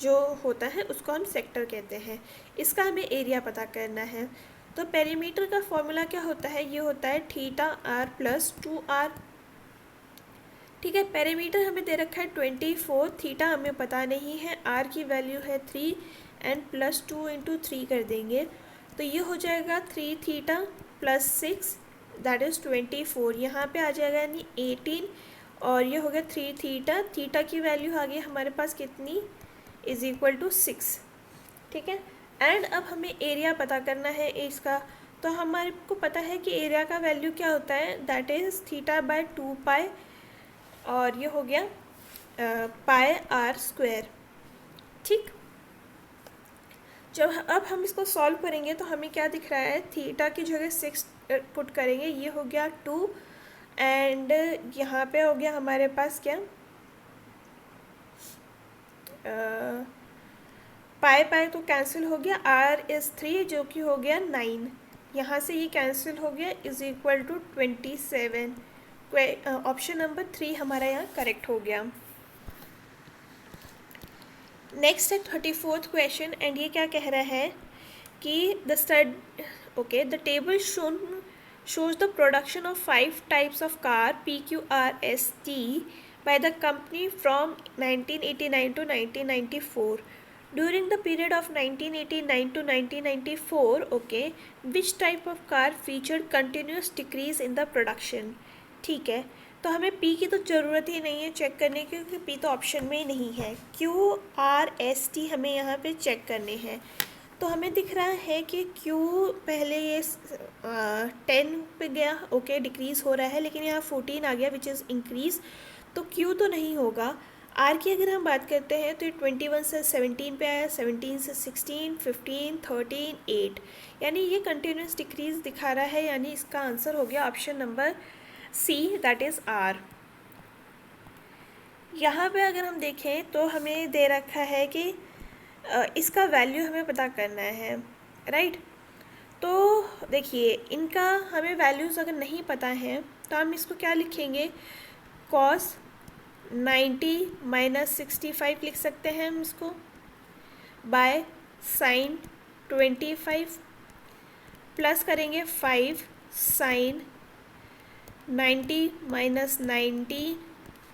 Speaker 1: जो होता है, उसको हम सेक्टर कहते हैं। इसका हमें एरिया पता करना है। तो पेरीमीटर का फॉर्मूला क्या होता है, ये होता है θr + 2r। ठीक है, पेरीमीटर हमें दे रखा है 24, थीटा हमें पता नहीं है, r की वैल्यू है 3 एंड +2 × 3 कर देंगे तो ये हो जाएगा 3θ + 6 दैट इज़ 24। यहाँ पे आ जाएगा यानी 18 और ये हो गया 3θ, थीटा की वैल्यू आ गई हमारे पास कितनी इज़ इक्वल टू 6। ठीक है, एंड अब हमें एरिया पता करना है इसका। तो हमारे को पता है कि एरिया का वैल्यू क्या होता है, दैट इज़ θ/2π और ये हो गया πr²। ठीक, जब अब हम इसको सॉल्व करेंगे तो हमें क्या दिख रहा है, थीटा की जगह 6 पुट करेंगे, ये हो गया 2 एंड यहाँ पे हो गया हमारे पास क्या पाई पाई तो कैंसिल हो गया, आर इज़ 3 जो कि हो गया 9, यहाँ से ये कैंसिल हो गया, is equal to 27। Option number 3 हमारा यहाँ करेक्ट हो गया। नेक्स्ट है 34th क्वेश्चन, एंड ये क्या कह रहा है कि the table shows the production of 5 types of car PQRST by the company from 1989 to 1994. During the period of 1989 to 1994, which type of car featured continuous decrease in the production? ठीक है, तो हमें P की तो ज़रूरत ही नहीं है check करने की, क्योंकि P तो ऑप्शन में ही नहीं है। QRST हमें यहाँ पे चेक करने हैं। तो हमें दिख रहा है कि Q पहले ये 10 पे गया, ओके, डिक्रीज़ हो रहा है, लेकिन यहाँ 14 आ गया विच इज़ इंक्रीज़, तो Q तो नहीं होगा। R की अगर हम बात करते हैं तो ये 21 से 17 पे आया, 17 से 16, 15, 13, 8, यानी ये कंटिन्यूस डिक्रीज़ दिखा रहा है, यानी इसका आंसर हो गया option number C, that is R। यहाँ पे अगर हम देखें तो हमें दे रखा है कि इसका वैल्यू हमें पता करना है, राइट। तो देखिए, इनका हमें वैल्यूज़ अगर नहीं पता है तो हम इसको क्या लिखेंगे, cos 90 माइनस 65 लिख सकते हैं हम इसको, बाय sin 25 प्लस करेंगे 5 sin 90 माइनस 90,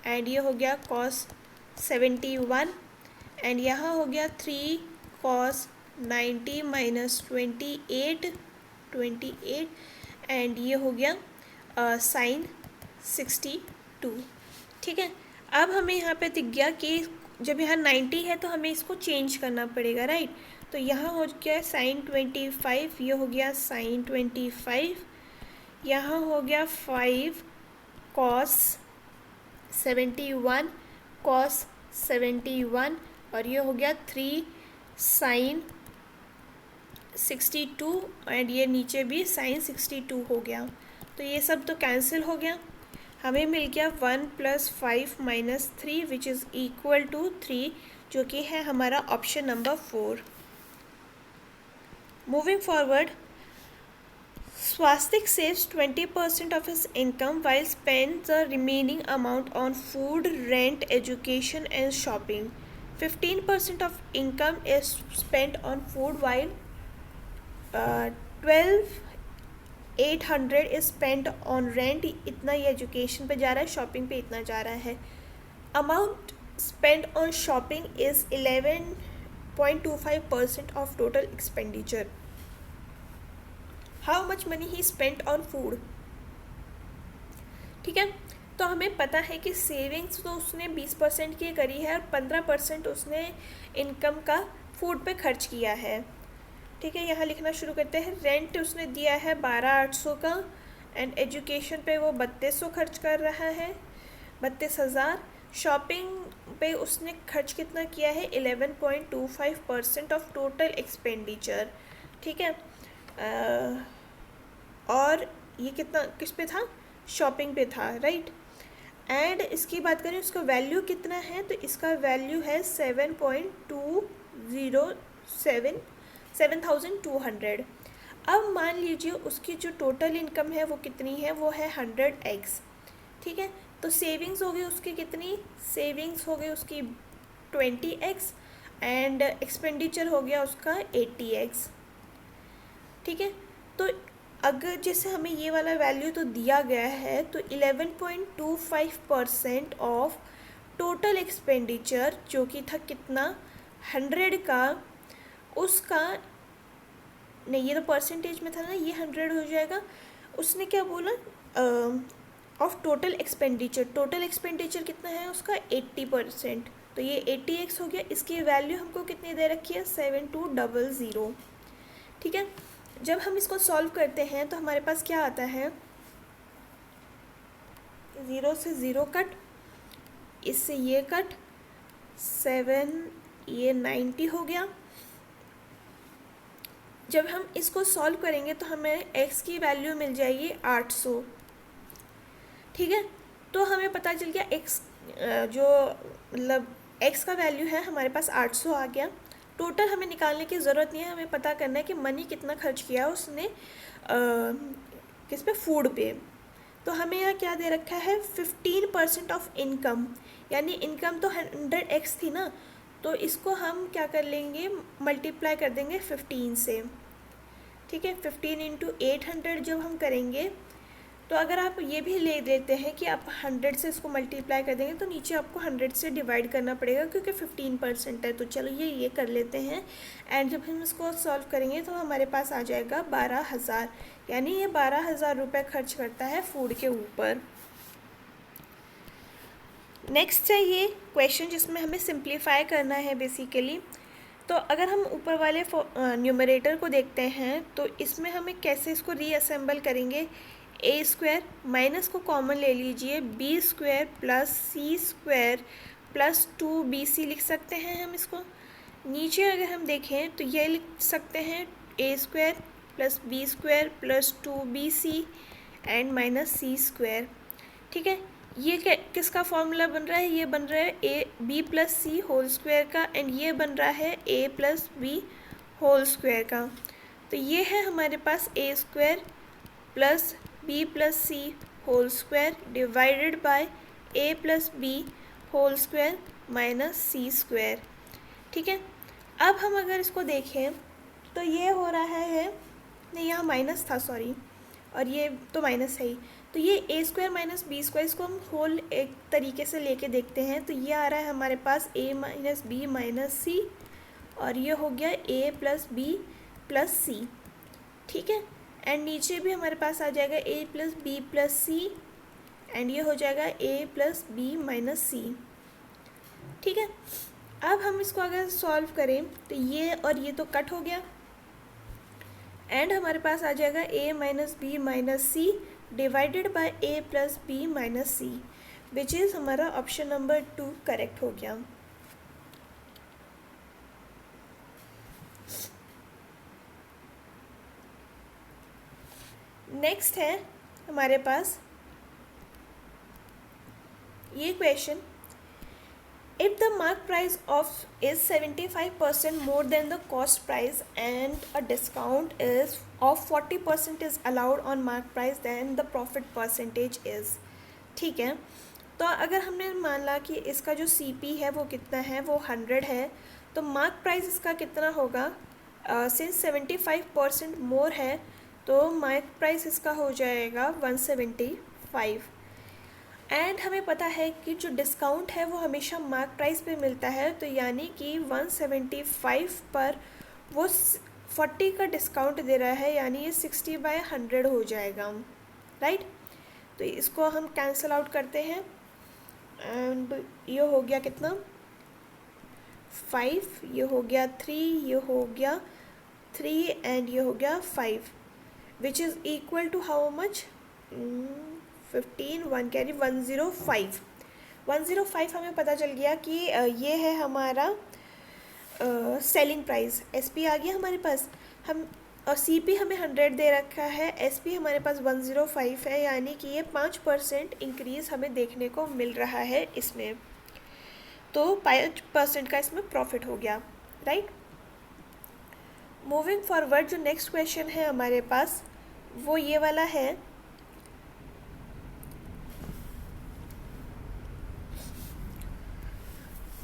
Speaker 1: एंड ये हो गया cos 71, एंड यहाँ हो गया 3 cos 90 माइनस 28, एंड ये हो गया sin 62। ठीक है, अब हमें यहाँ पे दिख गया कि जब यहाँ 90 है तो हमें इसको चेंज करना पड़ेगा, राइट। तो यहाँ हो गया sin 25, ये हो गया sin 25, यहाँ हो गया 5 cos 71 cos 71, और ये हो गया 3 sin 62, एंड ये नीचे भी sin 62 हो गया। तो ये सब तो कैंसिल हो गया, हमें मिल गया 1 + 5 - 3 विच इज़ इक्वल टू 3, जो कि है हमारा option number 4। Moving forward, Swastik saves 20% of his income while spends the remaining amount on food, rent, education and shopping. 15% of income is spent on food while 12,800 is spent on rent, इतना ही education पे जा रहा है, shopping पे इतना जा रहा है। Amount spent on shopping is 11.25% of total expenditure. How much money he spent on food? ठीक है, तो हमें पता है कि सेविंग्स तो उसने 20% की करी है और 15% उसने इनकम का फूड पे खर्च किया है। ठीक है, यहाँ लिखना शुरू करते हैं। रेंट उसने दिया है 12,800 का, एंड एजुकेशन पे वो 3200 खर्च कर रहा है, 32,000। शॉपिंग पे उसने खर्च कितना किया है, 11.25% ऑफ टोटल एक्सपेंडिचर। ठीक है, और ये कितना किस पे था, शॉपिंग पे था, राइट। एंड इसकी बात करें उसका वैल्यू कितना है, तो इसका वैल्यू है 7,200। अब मान लीजिए उसकी जो टोटल इनकम है वो कितनी है, वो है 100x। ठीक है, तो सेविंग्स हो गई उसकी कितनी, सेविंग्स हो गई उसकी 20x, एंड एक्सपेंडिचर हो गया उसका 80x। ठीक है, तो अगर जैसे हमें ये वाला वैल्यू तो दिया गया है, तो 11.25% ऑफ टोटल एक्सपेंडिचर, जो कि था कितना, 100 का, उसका नहीं, ये तो परसेंटेज में था ना, ये 100 हो जाएगा। उसने क्या बोला, of total expenditure, total expenditure कितना है उसका 80%, तो ये 80x हो गया। इसकी वैल्यू हमको कितनी दे रखी है, 7200। ठीक है, जब हम इसको सॉल्व करते हैं तो हमारे पास क्या आता है, 0 से 0 कट, इससे ये कट, 7, ये 90 हो गया। जब हम इसको सॉल्व करेंगे तो हमें x की वैल्यू मिल जाएगी 800। ठीक है, तो हमें पता चल गया x जो मतलब x का वैल्यू है हमारे पास 800 आ गया। टोटल हमें निकालने की ज़रूरत नहीं है, हमें पता करना है कि मनी कितना खर्च किया उसने किस पे, फूड पे। तो हमें यहाँ क्या दे रखा है, 15% ऑफ इनकम, यानी इनकम तो 100x थी ना, तो इसको हम क्या कर लेंगे, मल्टीप्लाई कर देंगे 15 से। ठीक है, 15 इंटू 800 जब हम करेंगे, तो अगर आप ये भी ले लेते हैं कि आप 100 से इसको मल्टीप्लाई कर देंगे तो नीचे आपको 100 से डिवाइड करना पड़ेगा क्योंकि 15% है। तो चलो ये कर लेते हैं, एंड जब हम इसको सॉल्व करेंगे तो हमारे पास आ जाएगा 12,000, यानी ये 12,000 रुपये खर्च करता है फूड के ऊपर। नेक्स्ट है ये क्वेश्चन जिसमें हमें सिंप्लीफाई करना है बेसिकली। तो अगर हम ऊपर वाले न्यूमरेटर को देखते हैं तो इसमें हमें कैसे इसको रीअसेंबल करेंगे, ए स्क्वायर माइनस को कॉमन ले लीजिए, बी स्क्वायर प्लस सी स्क्वायर प्लस 2bc लिख सकते हैं हम इसको। नीचे अगर हम देखें तो ये लिख सकते हैं A square plus B square plus 2bc and minus C square. ठीक है, ये किसका फॉर्मूला बन रहा है, ये बन रहा है A B plus C whole square का, एंड ये बन रहा है A plus B whole square का। तो ये है हमारे पास A square plus B plus C whole square divided by A plus B whole square minus C square. ठीक है, अब हम अगर इसको देखें तो ये हो रहा है, नहीं यहाँ माइनस था सॉरी, और ये तो माइनस है ही, तो ये ए स्क्वायर माइनस बी स्क्वायर, इसको हम होल एक तरीके से लेके देखते हैं। तो ये आ रहा है हमारे पास A minus B minus C, और ये हो गया A plus B plus C. ठीक है, एंड नीचे भी हमारे पास आ जाएगा A plus B plus C, and ये हो जाएगा A plus B minus C. ठीक है, अब हम इसको अगर सॉल्व करें तो ये और ये तो कट हो गया, एंड हमारे पास आ जाएगा A minus B minus C divided by A plus B minus C, which is हमारा ऑप्शन नंबर 2 करेक्ट हो गया। नेक्स्ट है हमारे पास ये question, if the mark price of is 75% more than the cost price and a discount is of 40% is allowed on mark price, then the profit percentage is। ठीक है, तो अगर हमने मान ला कि इसका जो CP है वो कितना है, वो 100 है, तो मार्क प्राइस इसका कितना होगा, सिंस 75% मोर है तो मार्क प्राइस इसका हो जाएगा 175, एंड हमें पता है कि जो डिस्काउंट है वो हमेशा मार्क प्राइस पे मिलता है, तो यानी कि 175 पर वो 40 का डिस्काउंट दे रहा है, यानी ये 60/100 हो जाएगा, राइट। तो इसको हम कैंसिल आउट करते हैं, एंड ये हो गया कितना, 5, ये हो गया 3, ये हो गया 3, एंड ये हो गया 5, which is equal to how much, 15, 1 carry 105। 105 हमें पता चल गया कि ये है हमारा सेलिंग प्राइस। SP आ गया हमारे पास, हम और CP हमें 100 दे रखा है, SP हमारे पास 105 है, यानी कि ये 5% इंक्रीज़ हमें देखने को मिल रहा है इसमें, तो 5% का इसमें प्रॉफिट हो गया, राइट। मूविंग फॉरवर्ड, जो नेक्स्ट क्वेश्चन है हमारे पास वो ये वाला है,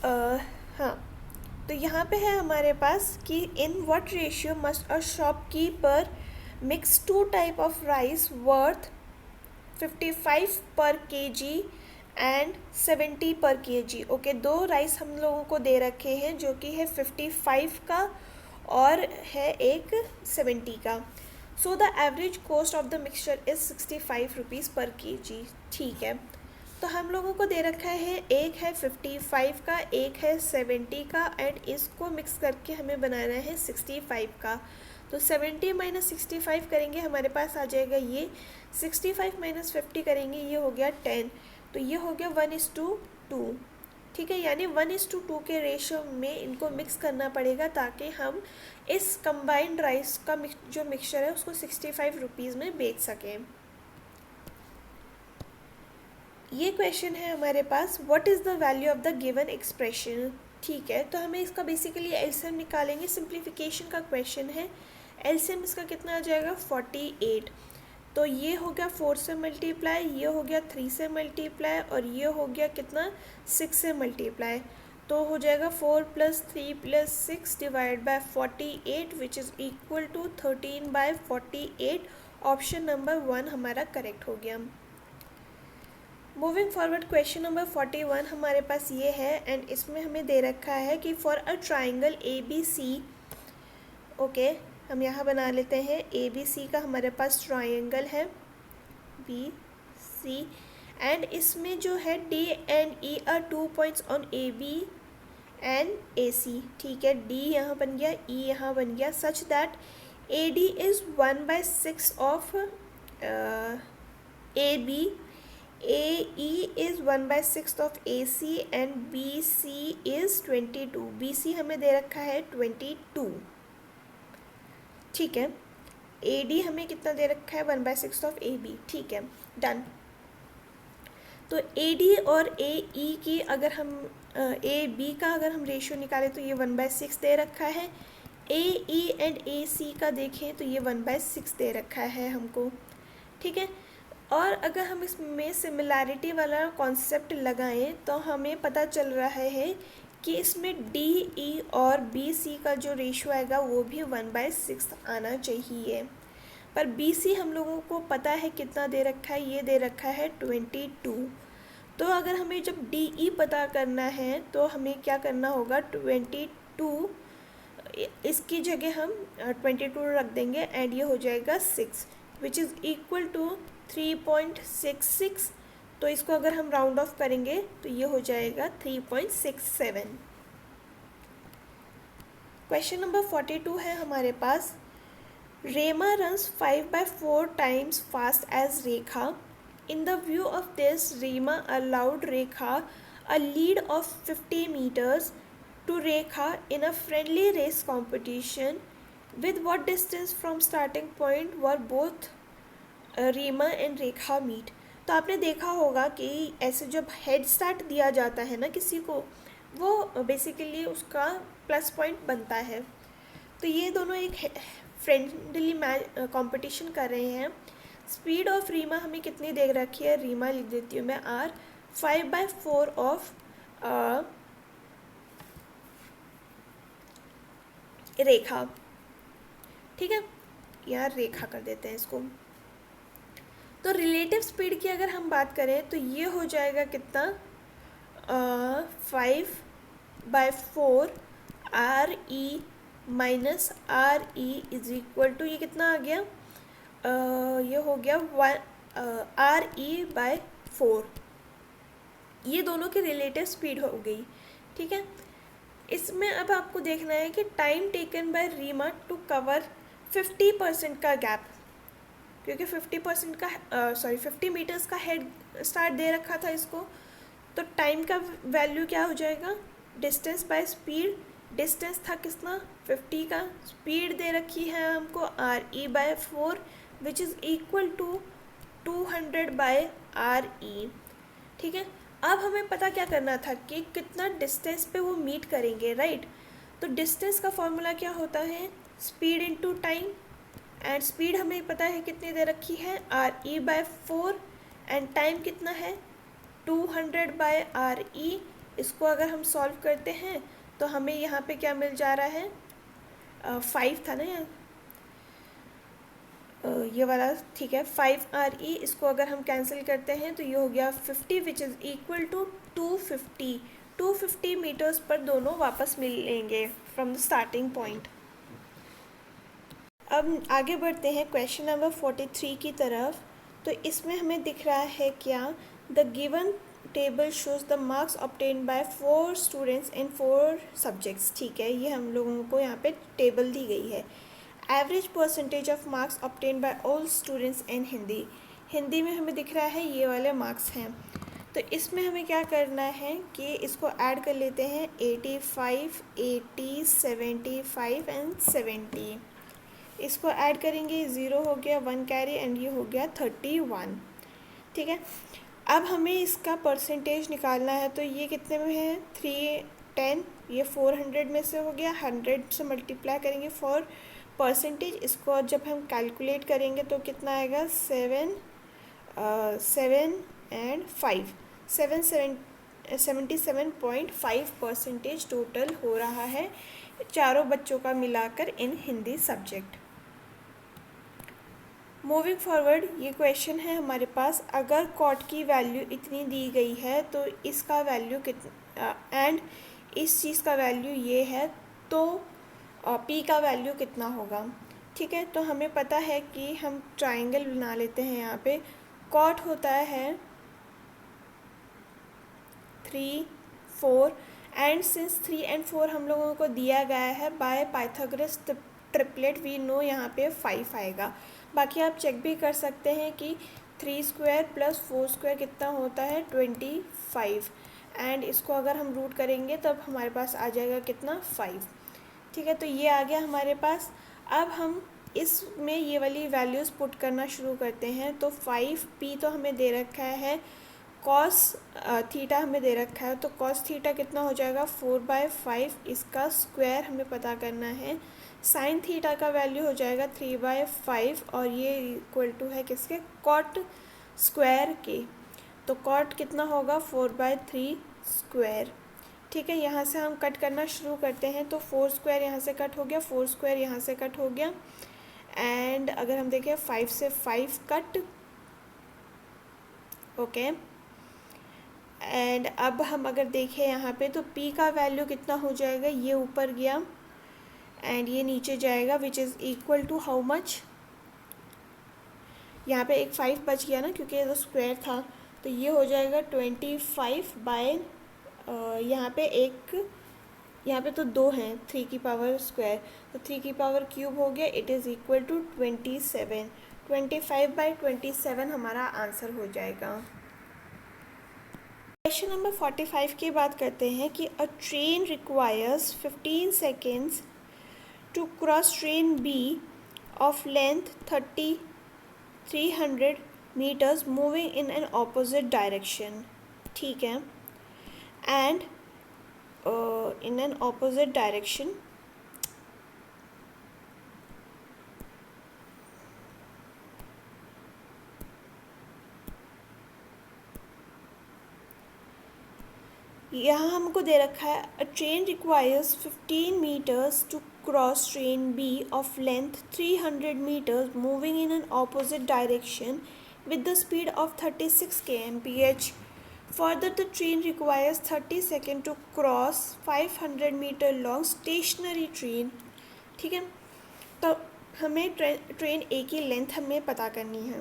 Speaker 1: हाँ, तो यहाँ पे है हमारे पास कि in what ratio must a shopkeeper mix 2 type of rice worth 55 पर kg एंड 70 पर kg। ओके, 2 राइस हम लोगों को दे रखे हैं जो कि है 55 का और है एक 70 का। So the average cost of the mixture is 65 rupees पर kg। ठीक है, तो हम लोगों को दे रखा है, एक है 55 का, एक है 70 का, एंड इसको मिक्स करके हमें बनाना है 65 का। तो 70 माइनस 65 करेंगे, हमारे पास आ जाएगा ये, 65 माइनस 50 करेंगे, ये हो गया 10, तो ये हो गया 1:2। ठीक है, यानी 1:2 के रेशियो में इनको मिक्स करना पड़ेगा ताकि हम इस कंबाइंड राइस का जो मिक्सचर है उसको 65 रुपीज़ में बेच सकें। ये क्वेश्चन है हमारे पास, what is the value of the given expression. ठीक है, तो हमें इसका बेसिकली एलसीएम निकालेंगे, सिंप्लीफिकेशन का क्वेश्चन है। एलसीएम इसका कितना आ जाएगा 48। तो ये हो गया 4 से मल्टीप्लाई, ये हो गया 3 से मल्टीप्लाई, और ये हो गया कितना 6 से मल्टीप्लाई। तो हो जाएगा 4 + 3 + 6 divide by 48 which is equal to 13/48। Option number 1 हमारा करेक्ट हो गया। मूविंग फॉरवर्ड, क्वेश्चन नंबर 41 हमारे पास ये है, एंड इसमें हमें दे रखा है कि for a triangle ABC, okay, हम यहाँ बना लेते हैं ABC का हमारे पास ट्राइंगल है BC, एंड इसमें जो है D and E are 2 points on AB and AC, ठीक है, D यहाँ बन गया, E यहाँ बन गया, such that AD is 1/6 of AB, AE is 1/6 of AC and BC is 22। BC हमें दे रखा है 22, ठीक है। AD हमें कितना दे रखा है 1/6 of AB, ठीक है, डन। तो AD और AE की अगर हम AB का अगर हम रेशियो निकालें तो ये 1/6 दे रखा है। AE एंड AC का देखें तो ये 1/6 दे रखा है हमको, ठीक है। और अगर हम इसमें सिमिलैरिटी वाला कॉन्सेप्ट लगाएं तो हमें पता चल रहा है कि इसमें DE और BC का जो रेशियो आएगा वो भी 1/6 आना चाहिए। पर BC हम लोगों को पता है कितना दे रखा है, ये दे रखा है 22। तो अगर हमें जब DE पता करना है तो हमें क्या करना होगा, 22 इसकी जगह हम 22 रख देंगे, एंड ये हो जाएगा 6 विच इज़ इक्वल टू 3.66। तो इसको अगर हम राउंड ऑफ करेंगे तो ये हो जाएगा 3.67। क्वेश्चन नंबर 42 है हमारे पास, Rema runs 5/4 times fast as Rekha. In the view of this, Rema allowed Rekha a lead of 50 meters to Rekha in a friendly race competition. With what distance from starting point were both Reema and Rekha meet. तो आपने देखा होगा कि ऐसे जब head start दिया जाता है ना किसी को, वो बेसिकली उसका प्लस पॉइंट बनता है। तो ये दोनों एक फ्रेंडली कंपटीशन कर रहे हैं। स्पीड ऑफ रीमा हमें कितनी दे रखी है, रीमा लिख देती हूँ मैं R, 5/4 ऑफ रेखा, ठीक है, यहाँ रेखा कर देते हैं इसको। तो रिलेटिव स्पीड की अगर हम बात करें तो ये हो जाएगा कितना 5/4 RE minus RE is equal to, ये कितना आ गया, ये हो गया RE/4। ये दोनों की रिलेटिव स्पीड हो गई, ठीक है। इसमें अब आपको देखना है कि time taken by Reema to cover 50% का गैप, क्योंकि 50% का 50 मीटर्स का हेड स्टार्ट दे रखा था इसको। तो टाइम का वैल्यू क्या हो जाएगा, डिस्टेंस बाय स्पीड, डिस्टेंस था कितना 50 का, स्पीड दे रखी है हमको RE/4 which is equal to 200/RE, ठीक है। अब हमें पता क्या करना था कि कितना डिस्टेंस पे वो मीट करेंगे, राइट। तो डिस्टेंस का फॉर्मूला क्या होता है, speed into time, and speed हमें पता है कितनी दे रखी है RE/4, एंड टाइम कितना है 200/RE। इसको अगर हम सॉल्व करते हैं तो हमें यहाँ पे क्या मिल जा रहा है, 5 था ना यार, ये वाला, ठीक है, 5RE। इसको अगर हम कैंसिल करते हैं तो ये हो गया 50 which is equal to 250 metres पर दोनों वापस मिलेंगे फ्रॉम द स्टार्टिंग पॉइंट। अब आगे बढ़ते हैं क्वेश्चन नंबर 43 की तरफ। तो इसमें हमें दिख रहा है क्या, the given table shows the marks obtain bye 4 students in 4 subjects, ठीक है, ये हम लोगों को यहाँ पे टेबल दी गई है। Average percentage of marks obtain bye all students in Hindi, Hindi में हमें दिख रहा है ये वाले मार्क्स हैं। तो इसमें हमें क्या करना है कि इसको ऐड कर लेते हैं, 85, 80, 75 एंड 70। इसको ऐड करेंगे, 0 हो गया, 1 कैरी, एंड ये हो गया 31, ठीक है। अब हमें इसका परसेंटेज निकालना है, तो ये कितने में है, 3, 10, ये 400 में से हो गया, 100 से मल्टीप्लाई करेंगे फॉर परसेंटेज, इसको जब हम कैलकुलेट करेंगे तो कितना आएगा 77.5% टोटल हो रहा है चारों बच्चों का मिलाकर इन हिंदी सब्जेक्ट। मूविंग फॉरवर्ड, ये क्वेश्चन है हमारे पास, अगर कॉट की वैल्यू इतनी दी गई है तो इसका वैल्यू कितना एंड इस चीज़ का वैल्यू ये है तो पी का वैल्यू कितना होगा। ठीक है, तो हमें पता है कि हम ट्राइंगल बना लेते हैं। यहाँ पे कॉट होता है 3, 4 एंड सिंस 3 and 4 हम लोगों को दिया गया है by Pythagoras triplet, we know यहाँ पे 5 आएगा। बाकी आप चेक भी कर सकते हैं कि 3 स्क्वायर प्लस 4 स्क्वायर कितना होता है 25 एंड इसको अगर हम रूट करेंगे तब हमारे पास आ जाएगा कितना 5। ठीक है, तो ये आ गया हमारे पास। अब हम इसमें ये वाली वैल्यूज़ पुट करना शुरू करते हैं। तो 5p तो हमें दे रखा है, कॉस थीटा हमें दे रखा है, तो कॉस थीटा कितना हो जाएगा 4/5, इसका स्क्वायर हमें पता करना है। साइन थीटा का वैल्यू हो जाएगा 3/5 और ये इक्वल टू है किसके, कॉट स्क्वायर के, तो कॉट कितना होगा 4/3 स्क्वायर। ठीक है, यहाँ से हम कट करना शुरू करते हैं। तो 4 स्क्वायर यहाँ से कट हो गया, 4 स्क्वायर यहाँ से कट हो गया एंड अगर हम देखें 5 से 5 कट, ओके। एंड अब हम अगर देखें यहाँ पे तो p का वैल्यू कितना हो जाएगा, ये ऊपर गया एंड ये नीचे जाएगा which is equal to how much, यहाँ पे एक 5 बच गया ना क्योंकि ये तो स्क्वायर था, तो ये हो जाएगा 25 बाय यहाँ पे तो 2 हैं 3 की पावर स्क्वायर, तो 3 की पावर क्यूब हो गया, इट इज़ इक्वल टू 27। 25/27 हमारा आंसर हो जाएगा। क्वेश्चन नंबर 45 की बात करते हैं कि a train requires 15 seconds to cross train B of length 300 meters moving in an opposite direction. ठीक है, and in an opposite direction यहाँ हमको दे रखा है a train requires 15 meters to cross train B of length 300 meters moving in an opposite direction with the speed of 36 kmph. Further, the train requires 30 seconds to cross 500 meter long stationary train. ठीक है, तो हमें train ए की length हमें पता करनी है।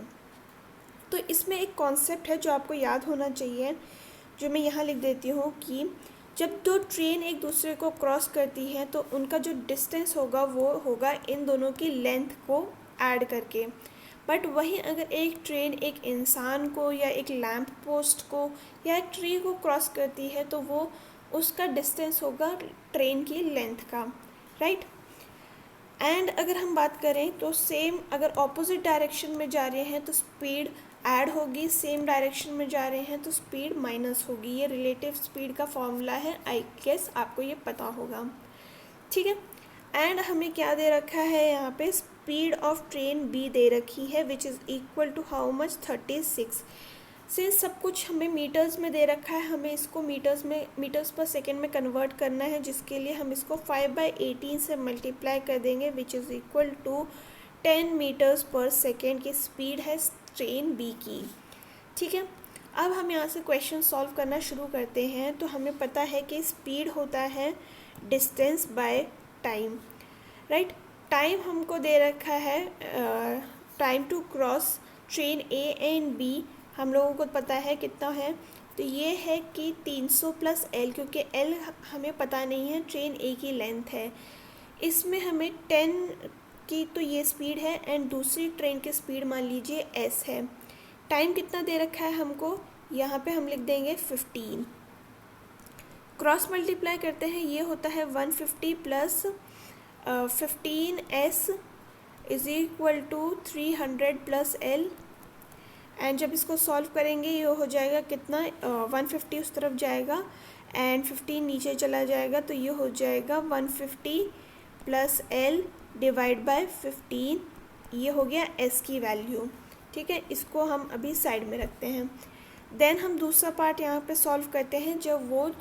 Speaker 1: तो इसमें एक कॉन्सेप्ट है जो आपको याद होना चाहिए, जो मैं यहाँ लिख देती हूँ कि जब दो ट्रेन एक दूसरे को क्रॉस करती हैं तो उनका जो डिस्टेंस होगा वो होगा इन दोनों की लेंथ को ऐड करके। बट वहीं अगर एक ट्रेन एक इंसान को या एक लैंप पोस्ट को या एक ट्री को क्रॉस करती है तो वो उसका डिस्टेंस होगा ट्रेन की लेंथ का, राइट। एंड अगर हम बात करें तो सेम अगर ऑपोजिट डायरेक्शन में जा रहे हैं तो स्पीड ऐड होगी, सेम डायरेक्शन में जा रहे हैं तो स्पीड माइनस होगी। ये रिलेटिव स्पीड का फॉर्मूला है, आई गेस आपको ये पता होगा। ठीक है, एंड हमें क्या दे रखा है यहाँ पे, स्पीड ऑफ ट्रेन बी दे रखी है which is equal to how much 36। Since सब कुछ हमें मीटर्स में दे रखा है, हमें इसको मीटर्स पर सेकेंड में कन्वर्ट करना है, जिसके लिए हम इसको 5/18 से मल्टीप्लाई कर देंगे which is equal to 10 meters per second की स्पीड है ट्रेन बी की। ठीक है, अब हम यहाँ से क्वेश्चन सॉल्व करना शुरू करते हैं। तो हमें पता है कि स्पीड होता है distance by time, right. Time हमको दे रखा है, time to cross train A and B हम लोगों को पता है कितना है, तो ये है कि 300 + L, क्योंकि L हमें पता नहीं है, ट्रेन ए की लेंथ है। इसमें हमें 10 की तो ये स्पीड है एंड दूसरी ट्रेन की स्पीड मान लीजिए S है। टाइम कितना दे रखा है हमको, यहाँ पे हम लिख देंगे 15। क्रॉस मल्टीप्लाई करते हैं, ये होता है 150 + 15S is equal to 300 + L। And जब इसको सॉल्व करेंगे ये हो जाएगा कितना, 150 उस तरफ जाएगा एंड 15 नीचे चला जाएगा तो ये हो जाएगा 150 प्लस एल डिवाइड बाय 15, ये हो गया एस की वैल्यू। ठीक है, इसको हम अभी साइड में रखते हैं। देन हम दूसरा पार्ट यहाँ पे सॉल्व करते हैं। जब वो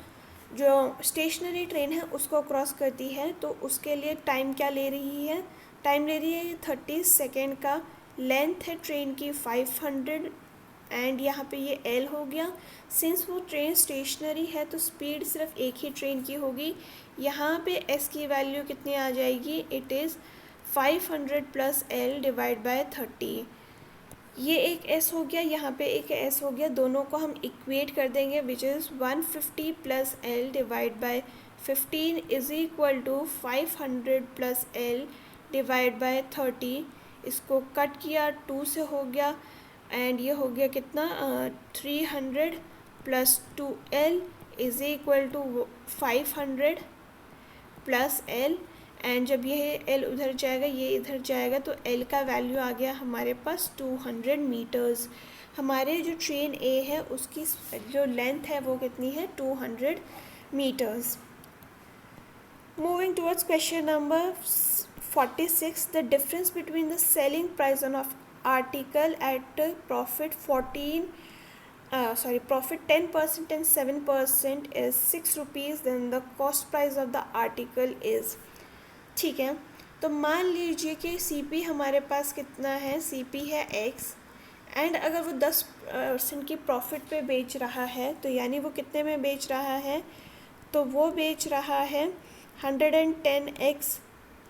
Speaker 1: जो स्टेशनरी ट्रेन है उसको क्रॉस करती है तो उसके लिए टाइम क्या ले रही है, टाइम ले रही है 30 सेकेंड का। लेंथ है ट्रेन की 500 एंड यहाँ पे ये एल हो गया। सिंस वो ट्रेन स्टेशनरी है तो स्पीड सिर्फ एक ही ट्रेन की होगी। यहाँ पे एस की वैल्यू कितनी आ जाएगी, it is 500 plus L divide by 30। ये एक एस हो गया, यहाँ पे एक एस हो गया, दोनों को हम इक्वेट कर देंगे which is 150 plus L divide by 15 is equal to 500 plus L divide by 30। इसको कट किया 2 से हो गया एंड ये हो गया कितना 300 plus 2L is equal to 500 plus L। And जब ये L उधर जाएगा ये इधर जाएगा तो L का वैल्यू आ गया हमारे पास 200 मीटर्स। हमारे जो ट्रेन A है उसकी जो लेंथ है वो कितनी है, 200 metres. Moving towards question number 46, the difference between the selling price on of article at profit 10% and 7% is 6 rupees, then the cost price of the article is। ठीक है, तो मान लीजिए कि CP हमारे पास कितना है, CP है X एंड अगर वो 10% की प्रॉफिट पे बेच रहा है तो यानी वो कितने में बेच रहा है, तो वो बेच रहा है 110x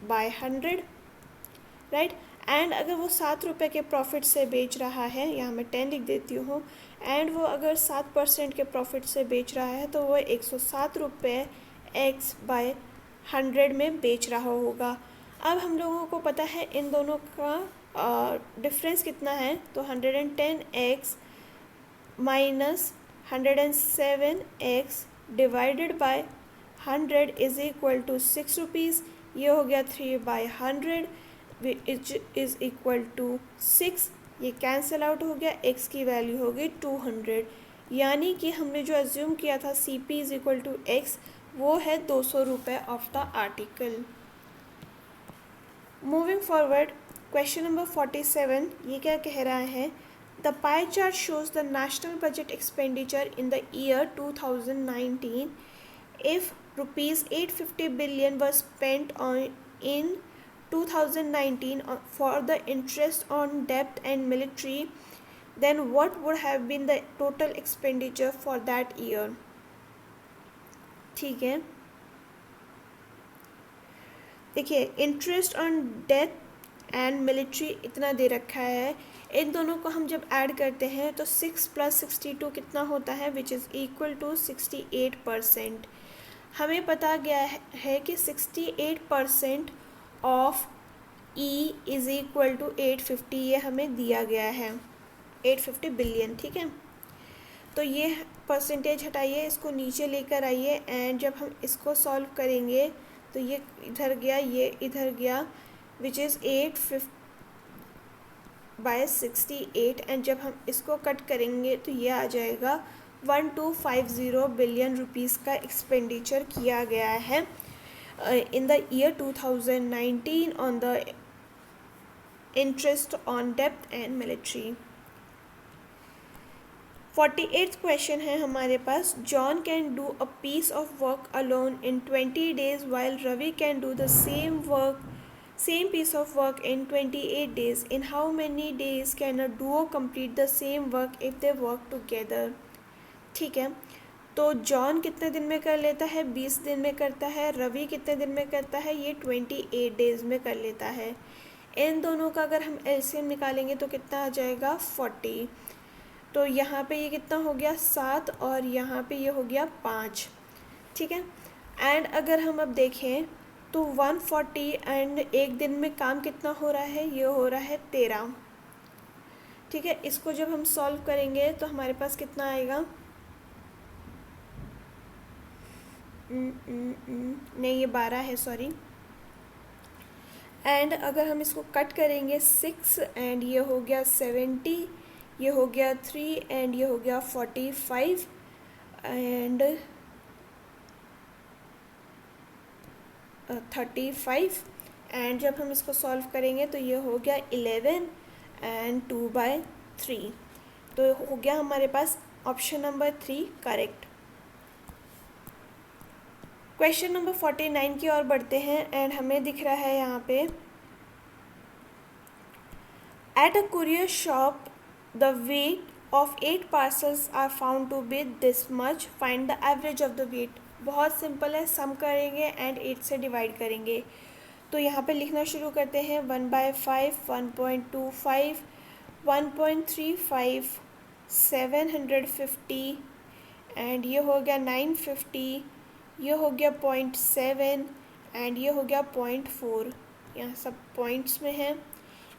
Speaker 1: बाय 100, राइट। एंड अगर वो 7 रुपये के प्रॉफिट से बेच रहा है, यहाँ मैं 10 लिख देती हूँ, एंड वो अगर 7% के प्रॉफिट से बेच रहा है तो वो 107 रुपये x बाय 100 में बेच रहा होगा। अब हम लोगों को पता है इन दोनों का डिफरेंस कितना है, तो 110x minus 107x divided by 100 is equal to 6 rupees. ये हो गया 3/100 इज इक्वल टू 6। ये कैंसिल आउट हो गया, x की वैल्यू हो गई 200, यानी कि हमने जो एज्यूम किया था CP इज इक्वल टू x वो है 200 रुपये of the article. Moving forward, question number 47, ये क्या कह रहा है, the pie chart shows the national budget expenditure in the year 2019 if ₹850 billion was spent on in 2019 for the interest on debt and military, then what would have been the total expenditure for that year। ठीक है, देखिए interest on death and military इतना दे रखा है, इन दोनों को हम जब ऐड करते हैं तो 6 + 62 कितना होता है, विच इज़ इक्वल टू 68%। हमें पता गया है कि 68% of E is equal to 850, ये हमें दिया गया है 850 बिलियन। ठीक है, तो ये परसेंटेज हटाइए, इसको नीचे लेकर आइए एंड जब हम इसको सॉल्व करेंगे तो ये इधर गया, ये इधर गया, विच इज़ 8/68 एंड जब हम इसको कट करेंगे तो ये आ जाएगा 1250 बिलियन रुपीज़ का एक्सपेंडिचर किया गया है in the year 2019 on the interest on debt and military। 48th question है हमारे पास, John can do a piece of work alone in 20 days while Ravi can do the same piece of work in 28 days। in how many days can a duo complete the same work if they work together। ठीक है, तो John कितने दिन में कर लेता है, 20 दिन में करता है, रवि कितने दिन में करता है, ये 28 डेज़ में कर लेता है। इन दोनों का अगर हम एलसीएम निकालेंगे तो कितना आ जाएगा 40। तो यहाँ पे ये कितना हो गया 7 और यहाँ पे ये हो गया 5। ठीक है, एंड अगर हम अब देखें तो 140 एंड एक दिन में काम कितना हो रहा है, ये हो रहा है 13। ठीक है, इसको जब हम सॉल्व करेंगे तो हमारे पास कितना आएगा, नहीं ये 12 है, सॉरी। एंड अगर हम इसको कट करेंगे 6 एंड ये हो गया 70, ये हो गया 3 एंड ये हो गया 45 एंड 35 एंड जब हम इसको सॉल्व करेंगे तो ये हो गया 11 एंड 2/3, तो हो गया हमारे पास option number 3 correct. Question number 49 की ओर बढ़ते हैं एंड हमें दिख रहा है यहाँ पे at a courier shop the weight of 8 parcels are found to be this much, find the average of the weight. बहुत सिंपल है, सम करेंगे एंड 8 से डिवाइड करेंगे। तो यहाँ पे लिखना शुरू करते हैं 1/5, 1.25, 1.35, 750 एंड ये हो गया 950, ये हो गया 0.7 एंड ये हो गया 0.4। यहाँ सब पॉइंट्स में है,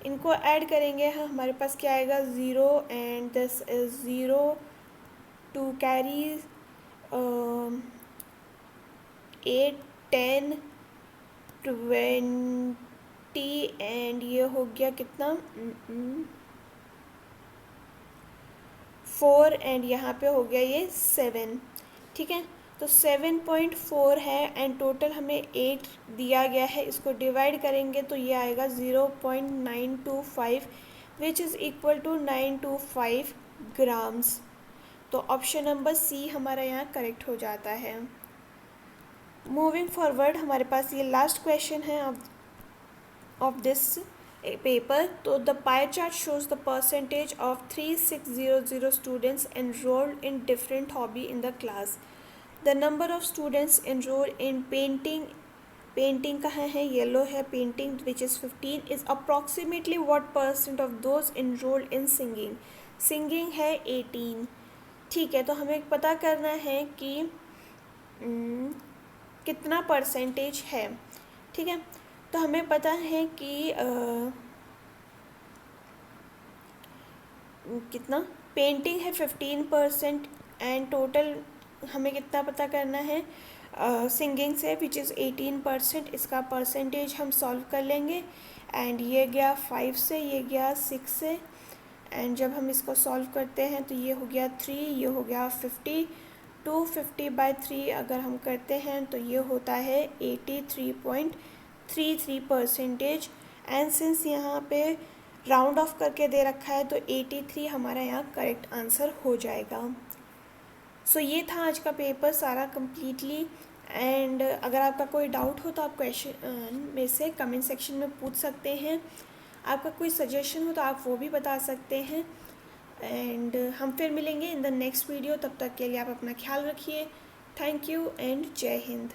Speaker 1: इनको ऐड करेंगे हमारे पास क्या आएगा 0 and this is 0, 2 carries 8, 10, 20 and ये हो गया कितना 4 एंड यहाँ पे हो गया ये 7। ठीक है, तो 7.4 है एंड टोटल हमें 8 दिया गया है, इसको डिवाइड करेंगे तो ये आएगा 0.925 which is equal to 925 grams. तो ऑप्शन नंबर सी हमारा यहाँ करेक्ट हो जाता है। मूविंग फॉरवर्ड हमारे पास ये लास्ट क्वेश्चन है ऑफ दिस पेपर। तो the pie chart shows the percentage of 3600 students enrolled in different hobby in the class. The number of students enrolled in painting कहाँ है, येलो है painting which is 15, is approximately what percent of those enrolled in singing है 18। ठीक है, तो हमें पता करना है कि कितना परसेंटेज है। ठीक है, तो हमें पता है कि कितना पेंटिंग है 15% एंड टोटल हमें कितना पता करना है सिंगिंग से विच इज़ 18%। इसका परसेंटेज हम सॉल्व कर लेंगे एंड ये गया 5 से, ये गया 6 से एंड जब हम इसको सॉल्व करते हैं तो ये हो गया 3, ये हो गया 50, 250/3 अगर हम करते हैं तो ये होता है 83.33% एंड सिंस यहाँ पे राउंड ऑफ करके दे रखा है तो 83 हमारा यहाँ करेक्ट आंसर हो जाएगा। सो ये था आज का पेपर सारा कम्प्लीटली एंड अगर आपका कोई डाउट हो तो आप क्वेश्चन में से कमेंट सेक्शन में पूछ सकते हैं, आपका कोई सजेशन हो तो आप वो भी बता सकते हैं एंड हम फिर मिलेंगे इन द नेक्स्ट वीडियो। तब तक के लिए आप अपना ख्याल रखिए। थैंक यू एंड जय हिंद।